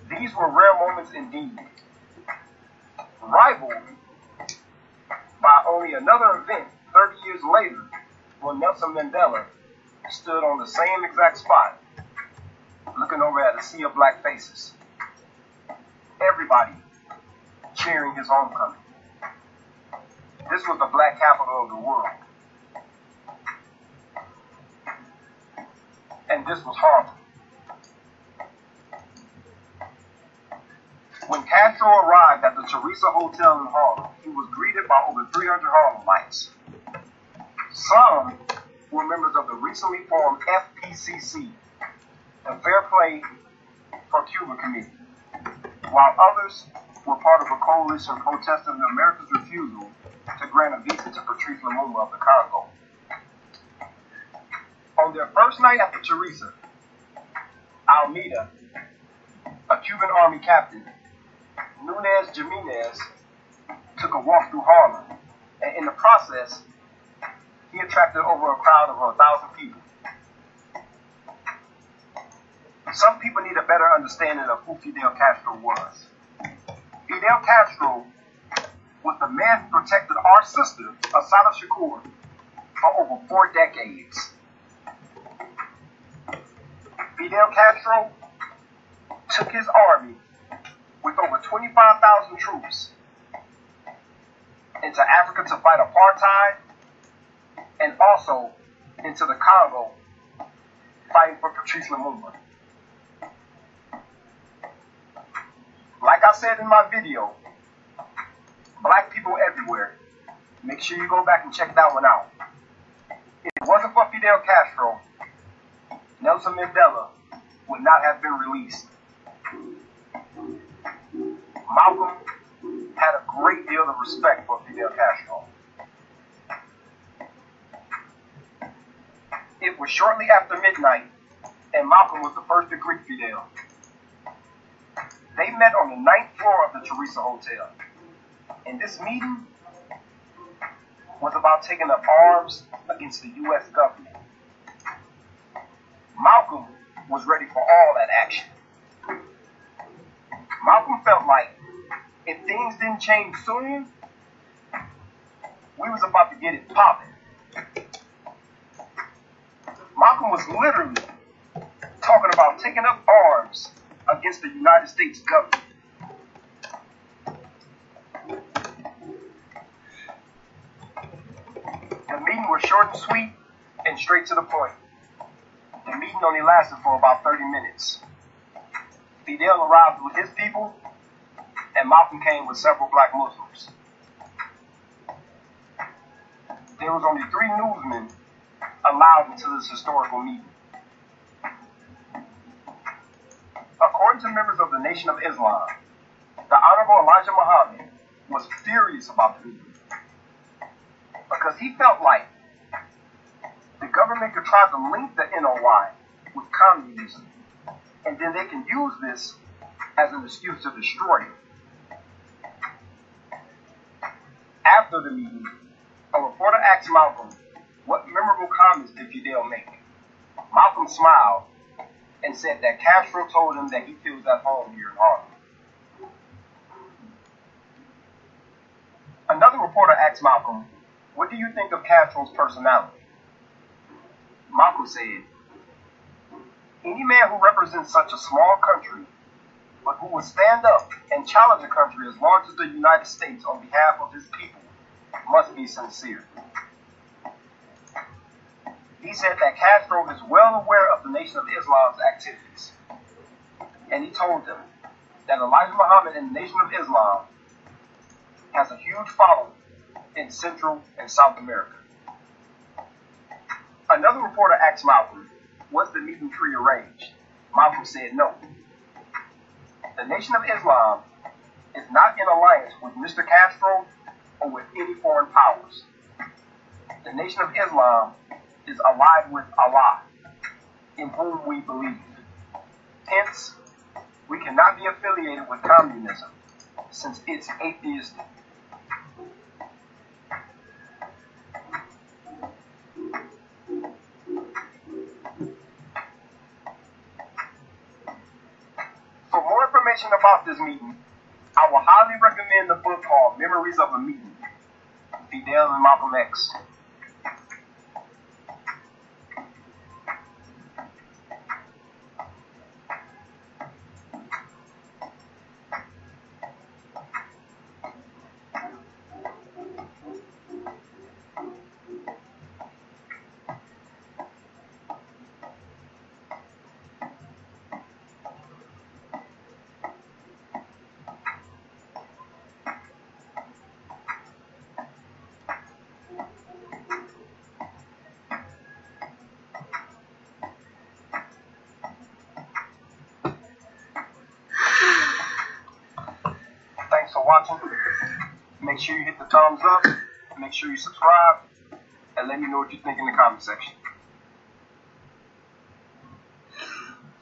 These were rare moments indeed. Rivaled by only another event 30 years later when Nelson Mandela stood on the same exact spot, looking over at a sea of black faces. Everybody cheering his homecoming. This was the black capital of the world. And this was Harlem. When Castro arrived at the Teresa Hotel in Harlem, he was greeted by over 300 Harlemites. Some were members of the recently formed FPCC, the Fair Play for Cuba Committee, while others were part of a coalition protesting America's refusal to grant a visa to Patrice Lumumba of the Congo. On their first night after Teresa, Almeida, a Cuban army captain, Nunez Jimenez, took a walk through Harlem, and in the process, he attracted over a crowd of 1,000 people. Some people need a better understanding of who Fidel Castro was. Fidel Castro was the man who protected our sister, Assata Shakur, for over 4 decades. Fidel Castro took his army with over 25,000 troops into Africa to fight apartheid and also into the Congo fighting for Patrice Lumumba. Like I said in my video, black people everywhere, make sure you go back and check that one out. If it wasn't for Fidel Castro, Nelson Mandela would not have been released. Malcolm had a great deal of respect for Fidel Castro. It was shortly after midnight, and Malcolm was the first to greet Fidel. They met on the 9th floor of the Teresa Hotel, and this meeting was about taking up arms against the U.S. government. Malcolm was ready for all that action. Malcolm felt like if things didn't change soon, we was about to get it popping. Malcolm was literally talking about taking up arms against the United States government. was short and sweet and straight to the point. The meeting only lasted for about 30 minutes. Fidel arrived with his people, and Malcolm came with several black Muslims. There was only 3 newsmen allowed into this historical meeting. According to members of the Nation of Islam, the Honorable Elijah Muhammad was furious about the meeting because he felt like the government could try to link the NOI with communism, and then they can use this as an excuse to destroy it. After the meeting, a reporter asked Malcolm, what memorable comments did Fidel make? Malcolm smiled and said that Castro told him that he feels at home here in Harlem. Another reporter asked Malcolm, what do you think of Castro's personality? Malcolm said, any man who represents such a small country, but who will stand up and challenge a country as large as the United States on behalf of his people, must be sincere. He said that Castro is well aware of the Nation of Islam's activities, and he told them that Elijah Muhammad and the Nation of Islam has a huge following in Central and South America. Another reporter asked Malcolm, was the meeting prearranged? Malcolm said no. The Nation of Islam is not in alliance with Mr. Castro or with any foreign powers. The Nation of Islam is allied with Allah, in whom we believe. Hence, we cannot be affiliated with communism, since it's atheistic. For more information about this meeting, I will highly recommend the book called Memories of a Meeting, Fidel and Malcolm X. Thanks for watching. Make sure you hit the thumbs up, make sure you subscribe, and let me know what you think in the comment section.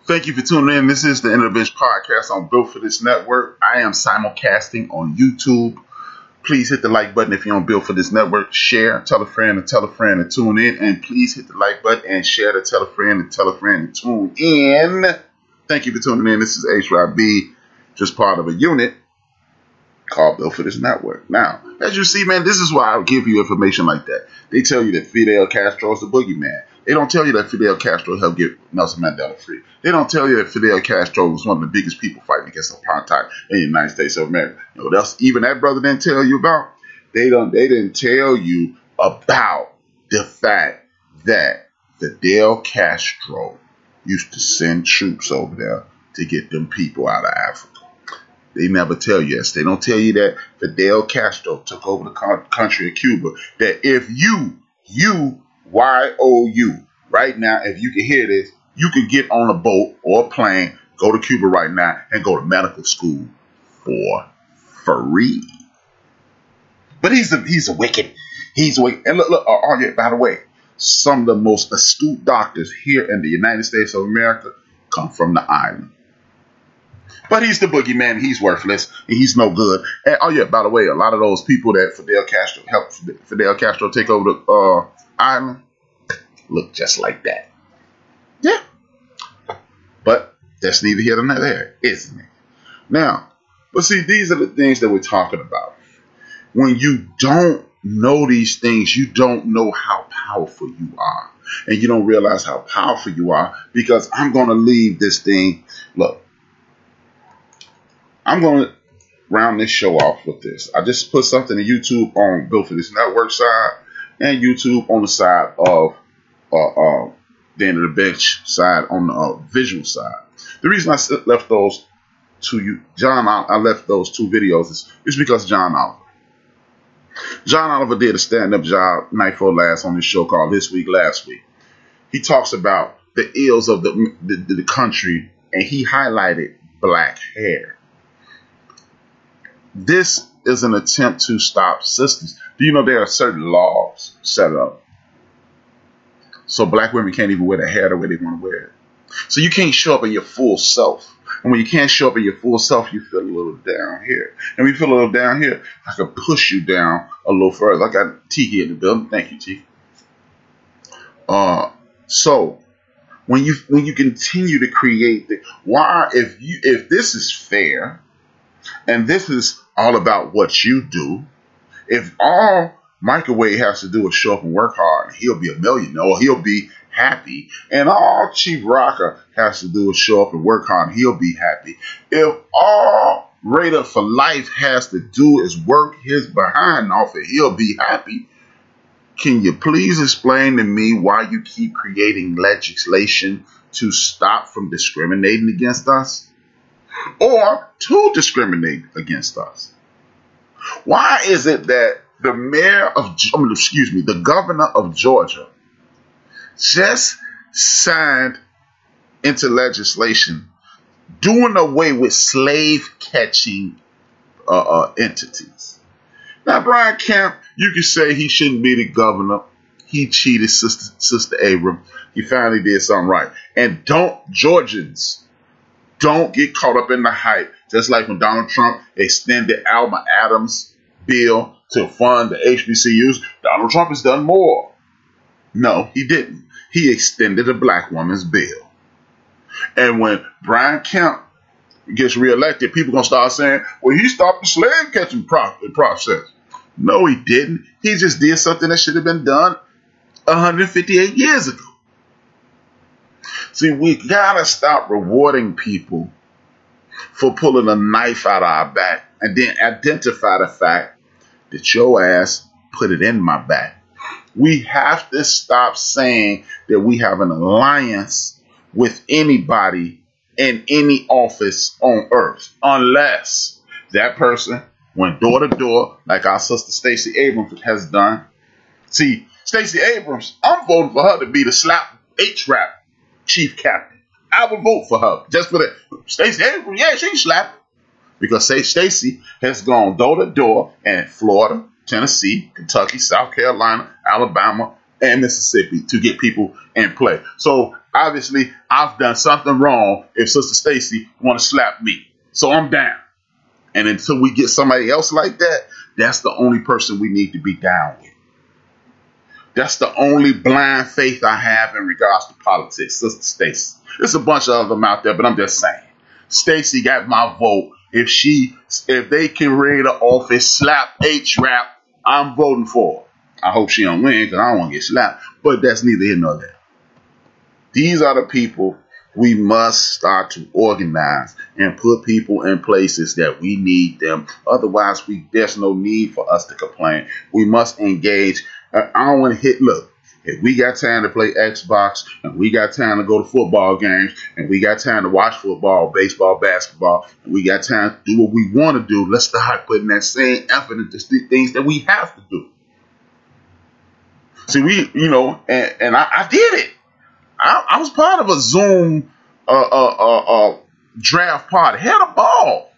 Thank you for tuning in. This is the End of the Bench podcast on Built for This Network. I am simulcasting on YouTube. Please hit the like button if you're on Built for This Network. Share, tell a friend to tune in. And please hit the like button and share to tell a friend to tune in. Thank you for tuning in. This is HRap, just part of a unit called Built for This Network. Now, as you see, man, this is why I give you information like that. They tell you that Fidel Castro is the boogeyman. They don't tell you that Fidel Castro helped get Nelson Mandela free. They don't tell you that Fidel Castro was one of the biggest people fighting against apartheid in the United States of America. You know what else even that brother didn't tell you about? They didn't tell you about the fact that Fidel Castro used to send troops over there to get them people out of Africa. They never tell you this. They don't tell you that Fidel Castro took over the country of Cuba. That if you, Y-O-U, right now, if you can hear this, you can get on a boat or a plane, go to Cuba right now, and go to medical school for free. But he's a wicked. And look, yeah, by the way, some of the most astute doctors here in the United States of America come from the island. But he's the boogeyman. He's worthless. And he's no good. And, oh, yeah, by the way, a lot of those people that Fidel Castro helped Fidel Castro take over the island look just like that. Yeah. But that's neither here nor there, isn't it? Now, but see, these are the things that we're talking about. When you don't know these things, you don't know how powerful you are. And you don't realize how powerful you are, because I'm going to leave this thing. Look. I'm going to round this show off with this. I just put something to YouTube on Built for This Network side, and YouTube on the side of the end of the bench side on the visual side. The reason I left those to you, I left those two videos is because John Oliver. John Oliver did a stand-up job night before last on this show called This Week, Last Week. He talks about the ills of the country, and he highlighted black hair. This is an attempt to stop systems. Do you know there are certain laws set up so black women can't even wear their hair the way they want to wear it? So you can't show up in your full self. And when you can't show up in your full self, you feel a little down here. And when you feel a little down here, I can push you down a little further. I got Tiki in the building. Thank you, Tiki. So when you continue to create if this is fair and this is all about what you do, if all Microwave has to do is show up and work hard, and he'll be a millionaire, or he'll be happy. And all Chief Rocker has to do is show up and work hard, and he'll be happy. If all Raider for Life has to do is work his behind off, and he'll be happy. Can you please explain to me why you keep creating legislation to stop from discriminating against us, or to discriminate against us? Why is it that the governor of Georgia just signed into legislation doing away with slave catching entities? Now, Brian Kemp, you can say he shouldn't be the governor. He cheated Sister Abram. He finally did something right. And Georgians, don't get caught up in the hype. Just like when Donald Trump extended Alma Adams' bill to fund the HBCUs, Donald Trump has done more. No, he didn't. He extended a black woman's bill. And when Brian Kemp gets reelected, people going to start saying, well, he stopped the slave catching process. No, he didn't. He just did something that should have been done 158 years ago. See, we got to stop rewarding people for pulling a knife out of our back and then identify the fact that your ass put it in my back. We have to stop saying that we have an alliance with anybody in any office on earth, unless that person went door to door like our sister Stacey Abrams has done. See, Stacey Abrams, I'm voting for her to be the slap HRap chief captain. I would vote for her just for that. Stacey Abrams, yeah, she can slap. Because Stacey has gone door to door in Florida, Tennessee, Kentucky, South Carolina, Alabama, and Mississippi to get people in play. So obviously, I've done something wrong if Sister Stacey want to slap me. So I'm down. And until we get somebody else like that, that's the only person we need to be down with. That's the only blind faith I have in regards to politics, Sister Stacey. There's a bunch of them out there, but I'm just saying. Stacey got my vote. If they can raid the office, slap HRap, I'm voting for her. I hope she don't win because I don't want to get slapped. But that's neither here nor there. These are the people we must start to organize and put people in places that we need them. Otherwise, there's no need for us to complain. We must engage. I don't want to hit. Look, if we got time to play Xbox and we got time to go to football games and we got time to watch football, baseball, basketball, and we got time to do what we want to do, let's start putting that same effort into the things that we have to do. See, and I did it. I was part of a Zoom draft party. Had a ball.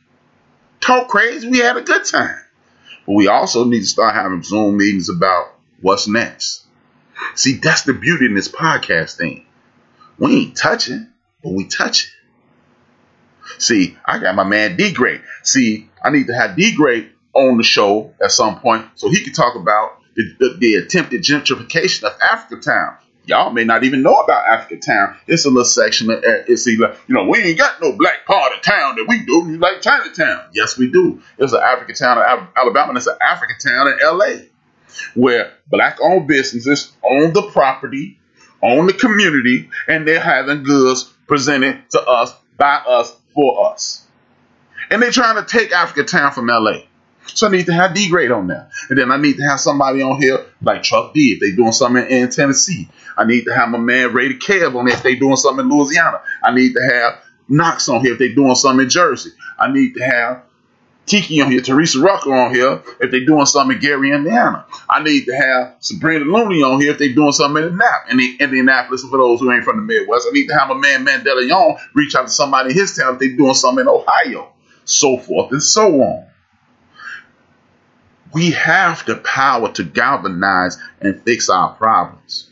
Talk crazy. We had a good time. But we also need to start having Zoom meetings about what's next. See, that's the beauty in this podcast thing. We ain't touching, but we touching. See, I got my man D-Gray. See, I need to have D-Gray on the show at some point so he can talk about the attempted gentrification of Africatown. Y'all may not even know about Africatown. It's a little section of it's either, we ain't got no black part of town that we do. We like Chinatown. Yes, we do. There's an Africatown in Alabama and there's an Africatown in LA where black-owned businesses own the property, own the community, and they're having goods presented to us, by us, for us. And they're trying to take Africatown from LA. So I need to have D grade on there. And then I need to have somebody on here like Chuck D if they doing something in Tennessee. I need to have my man Ray the Kev on there if they doing something in Louisiana. I need to have Knox on here if they doing something in Jersey. I need to have Tiki on here, Teresa Rucker on here if they doing something in Gary, Indiana. I need to have Sabrina Looney on here if they doing something in Indianapolis. For those who ain't from the Midwest, I need to have my man Mandela Young reach out to somebody in his town if they doing something in Ohio, so forth and so on. We have the power to galvanize and fix our problems.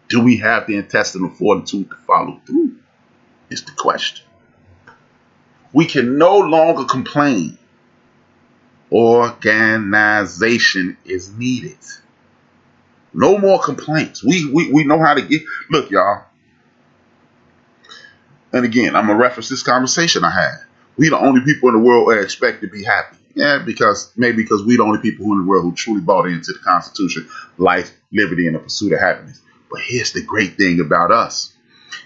Do we have the intestinal fortitude to follow through? Is the question. We can no longer complain. Organization is needed. No more complaints. We know how to get. Look, y'all. And again, I'm going to reference this conversation I had. We the only people in the world that expect to be happy. Yeah, because we the only people in the world who truly bought into the Constitution, life, liberty, and the pursuit of happiness. But here's the great thing about us.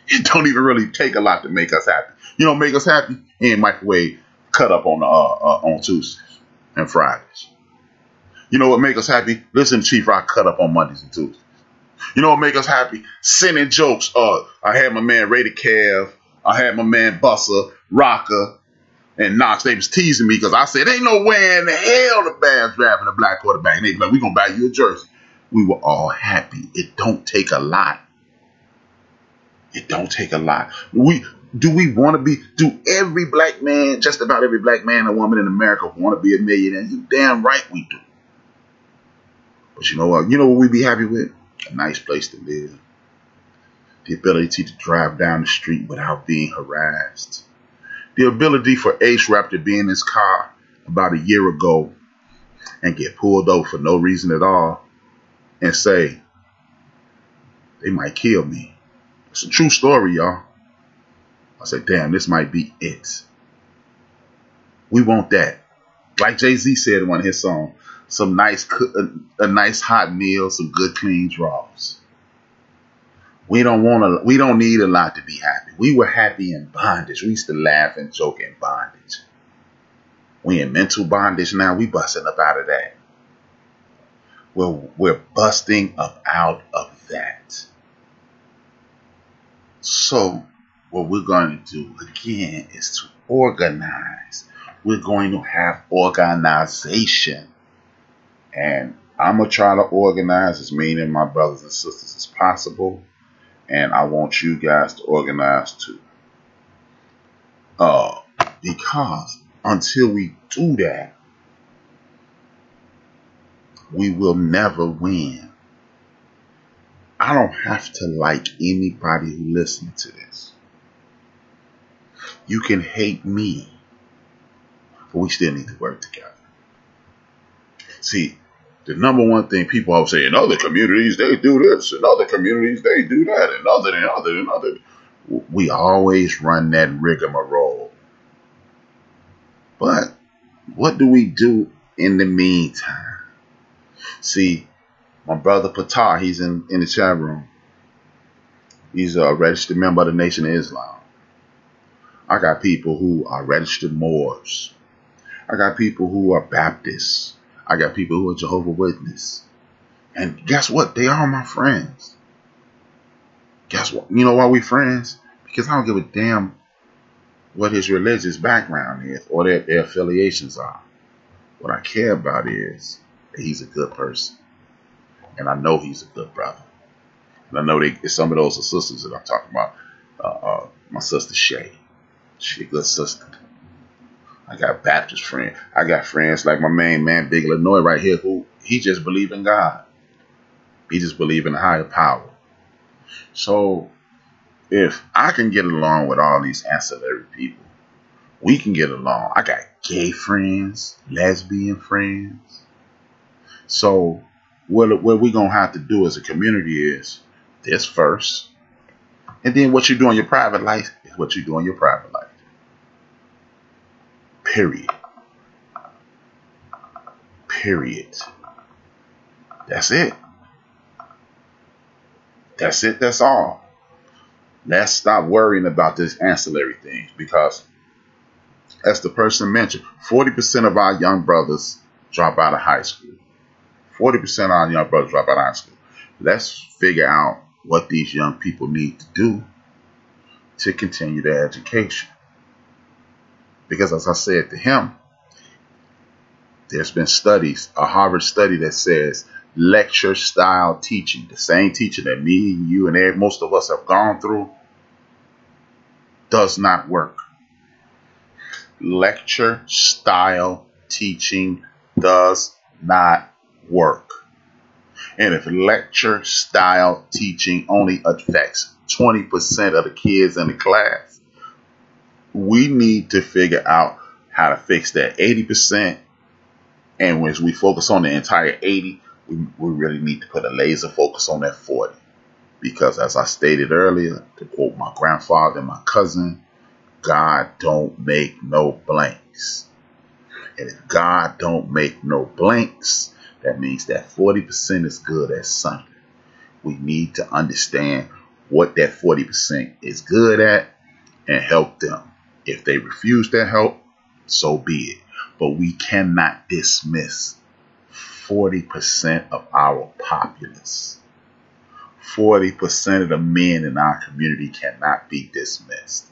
It don't even really take a lot to make us happy. You know, make us happy? And microwave cut up on Tuesdays and Fridays. You know what make us happy? Listen to Chief Rock cut up on Mondays and Tuesdays. You know what make us happy? Sending jokes. I had my man Ray the Kev. I had my man Busser, Rocker, and Knox. They was teasing me because I said, ain't no way in the hell the Bears drafting a black quarterback. And they be like, we going to buy you a jersey. We were all happy. It don't take a lot. It don't take a lot. Do we want to be, do every black man, just about every black man and woman in America want to be a millionaire? You damn right we do. But you know what? You know what we be happy with? A nice place to live. The ability to drive down the street without being harassed. The ability for HRap to be in his car about a year ago and get pulled over for no reason at all and say, they might kill me. It's a true story, y'all. I said, damn, this might be it. We want that. Like Jay-Z said in one of his songs, some nice, a nice hot meal, some good clean draws. We don't need a lot to be happy. We were happy in bondage. We used to laugh and joke in bondage. We in mental bondage now. We busting up out of that. We're busting up out of that. So what we're going to do again is to organize. We're going to have organization. And I'm going to try to organize as many of my brothers and sisters as possible. And I want you guys to organize too. Because until we do that, we will never win. I don't have to like anybody who listens to this. You can hate me, but we still need to work together. See, the number one thing people always say, in other communities, they do this. In other communities, they do that. In other. We always run that rigmarole. But what do we do in the meantime? See, my brother Patar, he's in the chat room. He's a registered member of the Nation of Islam. I got people who are registered Moors. I got people who are Baptists. I got people who are Jehovah's Witness. And guess what? They are my friends. Guess what? You know why we friends? Because I don't give a damn what his religious background is or their affiliations are. What I care about is that he's a good person. And I know he's a good brother. And I know some of those are sisters that I'm talking about. My sister Shay. She's a good sister. I got Baptist friends. I got friends like my main man, Big Illinois, right here, who he just believe in God. He just believe in a higher power. So if I can get along with all these ancillary people, we can get along. I got gay friends, lesbian friends. So what we're going to have to do as a community is this first. And then what you do in your private life is what you do in your private life. Period. That's it. That's all. Let's stop worrying about this ancillary things, because as the person mentioned, 40% of our young brothers drop out of high school. 40% of our young brothers drop out of high school. Let's figure out what these young people need to do to continue their education. Because as I said to him, there's been studies, a Harvard study that says lecture style teaching, the same teaching that me and you and most of us have gone through, does not work. Lecture style teaching does not work. And if lecture style teaching only affects 20% of the kids in the class, we need to figure out how to fix that 80%. And as we focus on the entire 80, we really need to put a laser focus on that 40. Because as I stated earlier, to quote my grandfather and my cousin, God don't make no blanks. And if God don't make no blanks, that means that 40% is good at something. We need to understand what that 40% is good at and help them. If they refuse their help, so be it. But we cannot dismiss 40% of our populace. 40% of the men in our community cannot be dismissed.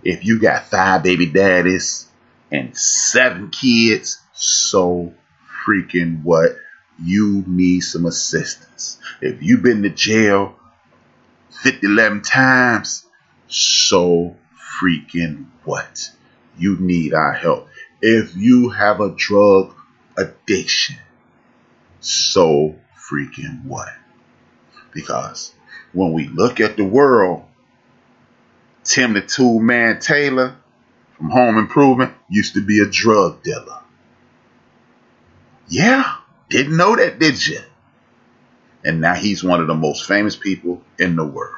If you got 5 baby daddies and 7 kids, so freaking what? You need some assistance. If you've been to jail 11 times, so freaking what? You need our help. If you have a drug addiction, so freaking what? Because when we look at the world, Tim the Tool Man Taylor from Home Improvement used to be a drug dealer. Yeah, didn't know that, did you? And now he's one of the most famous people in the world.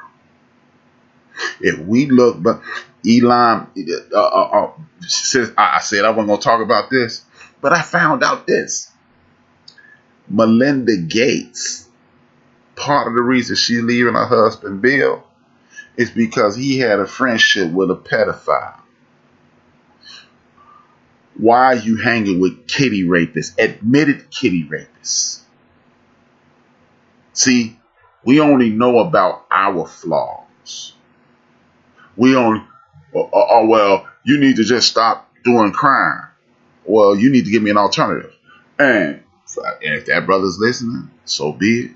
If we look, but Elon, I said I wasn't going to talk about this, but I found out this. Melinda Gates, part of the reason she's leaving her husband Bill is because he had a friendship with a pedophile. Why are you hanging with kitty rapists, admitted kitty rapists? See, we only know about our flaws. We only, well, you need to just stop doing crime. Well, you need to give me an alternative. And if that brother's listening, so be it.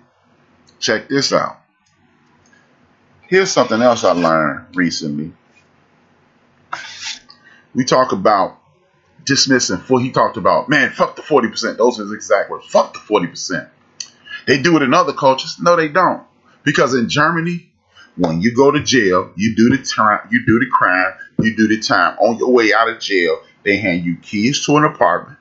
Check this out. Here's something else I learned recently. We talk about dismissing. He talked about, man, fuck the 40%. Those are his exact words. Fuck the 40%. They do it in other cultures. No, they don't. Because in Germany, when you go to jail, you do the crime, you do the time. On your way out of jail, they hand you keys to an apartment.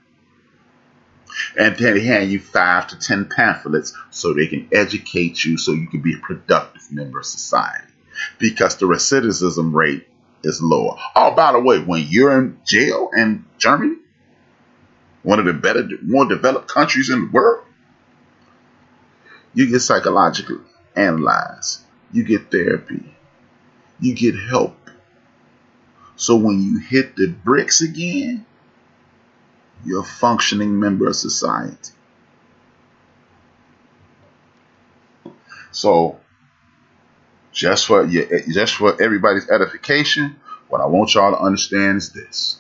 And then they hand you 5 to 10 pamphlets so they can educate you so you can be a productive member of society. Because the recidivism rate is lower. Oh, by the way, when you're in jail in Germany, one of the better, more developed countries in the world, you get psychologically analyzed. You get therapy. You get help. So when you hit the bricks again, you're a functioning member of society. So just for everybody's edification, what I want y'all to understand is this.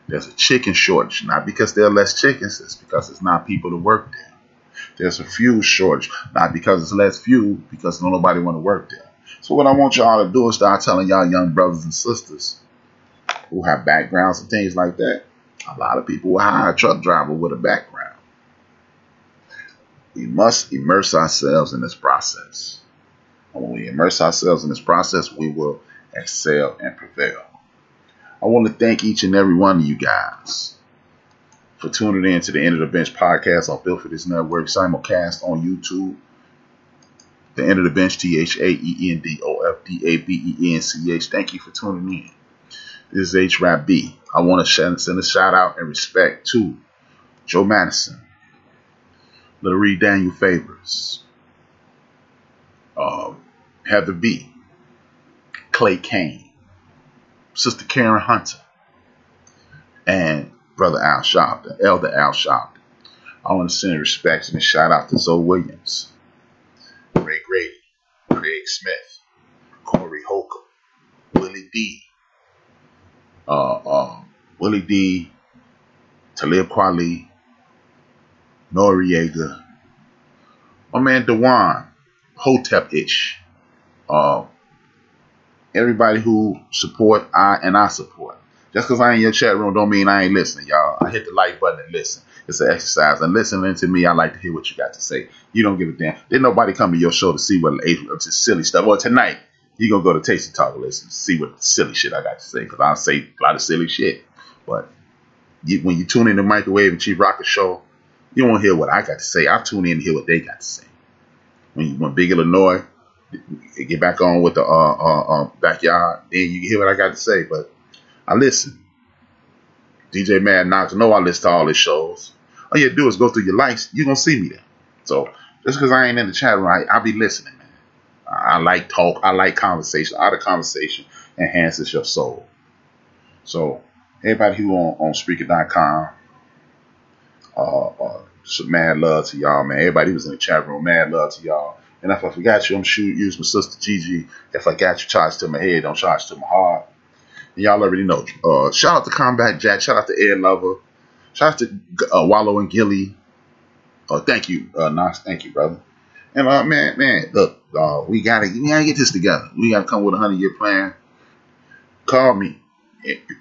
There's a chicken shortage, not because there are less chickens, it's because there's not people to work there. There's a fuel shortage, not because it's less fuel, because nobody want to work there. So what I want y'all to do is start telling y'all young brothers and sisters who have backgrounds and things like that. A lot of people will hire a truck driver with a background. We must immerse ourselves in this process. And when we immerse ourselves in this process, we will excel and prevail. I want to thank each and every one of you guys for tuning in to the End of the Bench podcast on Built for This Network, simulcast on YouTube. The End of the Bench, THAENDOFDABENCH. Thank you for tuning in. This is HRap B. I want to send a shout out and respect to Joe Madison, Little Reed Daniel Favors, Heather B, Clay Kane, Sister Karen Hunter, and Brother Al Sharpton, Elder Al Sharpton. I want to send respects and a shout out to Zoe Williams, Ray Grady, Craig Smith, Corey Holcomb, Willie D, Talib Kweli, Noriega, my man Dewan, Hotep-ish, everybody who support, I support. Just because I ain't in your chat room don't mean I ain't listening, y'all. I hit the like button and listen. It's an exercise. And listening to me, I like to hear what you got to say. You don't give a damn. Didn't nobody come to your show to see what just silly stuff. Well, tonight, you're going to go to Tasty Talk and listen to see what silly shit I got to say. Because I say a lot of silly shit. But when you tune in to Microwave and Chief Rocker show, you won't hear what I got to say. I tune in to hear what they got to say. When Big Illinois get back on with the backyard, then you can hear what I got to say. But I listen. DJ Mad Knox, know I listen to all his shows. All you do is go through your likes. You're going to see me there. So just because I ain't in the chat room, I be listening, man. I like talk. I like conversation. Out of conversation enhances your soul. So everybody who on Spreaker.com, mad love to y'all, man. Everybody who was in the chat room, mad love to y'all. And if I forgot you, I'm sure use my sister Gigi. If I got you, charge to my head, don't charge to my heart. And y'all already know. Shout out to Combat Jack. Shout out to Ed Lover. Shout out to Wallow and Gilly. Thank you, Knox. Thank you, brother. And man, look, we gotta get this together. We gotta come with a 100-year plan. Call me.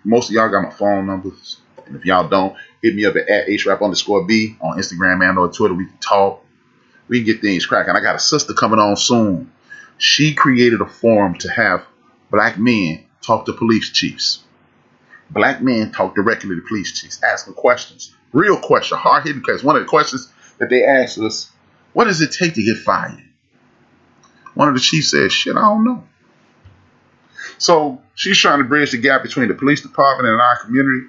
Most of y'all got my phone numbers, and if y'all don't, hit me up at HRap_B on Instagram and or Twitter. We can talk. We can get things cracking. I got a sister coming on soon. She created a forum to have black men talk to police chiefs. Black men talk directly to the police chiefs, asking questions, real question, hard-hitting questions. One of the questions that they asked us, what does it take to get fired? One of the chiefs said, shit, I don't know. So she's trying to bridge the gap between the police department and our community.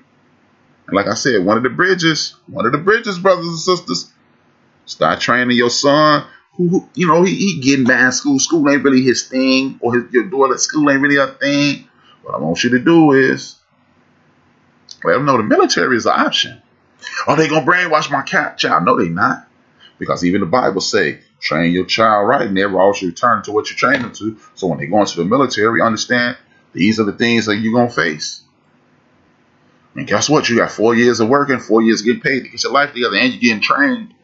And like I said, one of the bridges, brothers and sisters, start training your son who he getting by in school. School ain't really his thing, or your daughter, school ain't really her thing. What I want you to do is let them know the military is an option. Are they going to brainwash my child? No, they not. Because even the Bible say, train your child right, and never all should return to what you train them to. So when they go into the military, understand these are the things that you're going to face. And guess what? You got 4 years of working, 4 years getting paid to get your life together, and you're getting trained.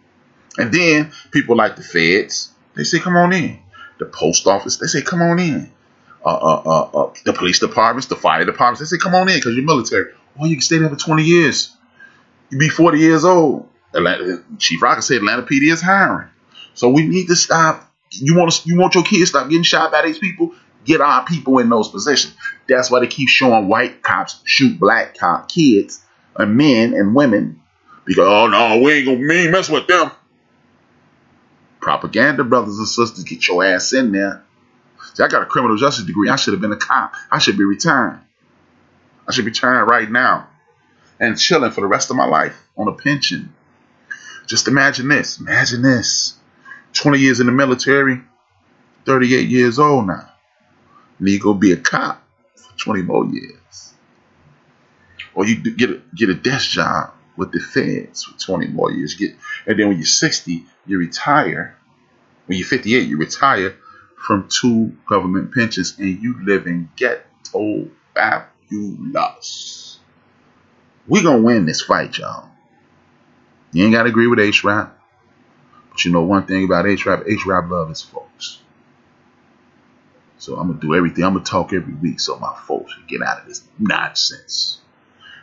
And then people like the feds, they say, come on in. The post office, they say, come on in. The police departments, the fire departments, they say, come on in because you're military. Well, you can stay there for 20 years. You be 40 years old. Chief Rocker said Atlanta PD is hiring. So we need to stop. You want your kids to stop getting shot by these people? Get our people in those positions. That's why they keep showing white cops shoot black kids and men and women. Because, oh no, we ain't mess with them. Propaganda, brothers and sisters, get your ass in there. See, I got a criminal justice degree. I should have been a cop. I should be retired. I should be retired right now and chilling for the rest of my life on a pension. Just imagine this. Imagine this. 20 years in the military, 38 years old now. And you go be a cop for 20 more years. Or you get a desk job with the feds for 20 more years. And then when you're 60, you retire. When you're 58, you retire from 2 government pensions and you live in ghetto fabulous. We gonna win this fight, y'all. You ain't gotta agree with HRap. But you know one thing about HRap, HRap love his folks. So I'm gonna do everything. I'm gonna talk every week so my folks can get out of this nonsense.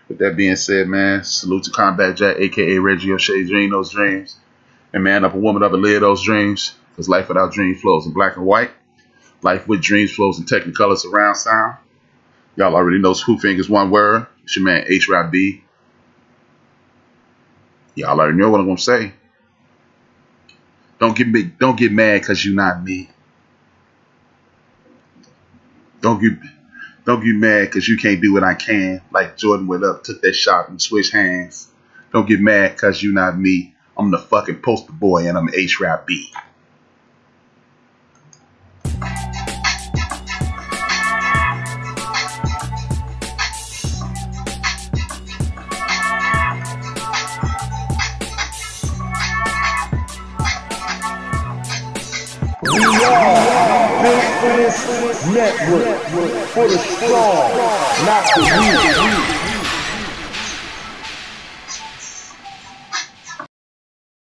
With that being said, man, salute to Combat Jack, aka Reggie O'Shea, dream those dreams. And man up a woman up and live those dreams. Because life without dreams flows in black and white. Life with dreams flows in technicolor surround sound. Y'all already know who fingers one word. It's your man HRap B. Y'all already know what I'm gonna say. Don't get mad because you're not me. Don't get mad because you can't do what I can. Like Jordan went up, took that shot and switched hands. Don't get mad because you're not me. I'm the fucking poster boy and I'm HRap B. built for this network, for the strong, not the weak.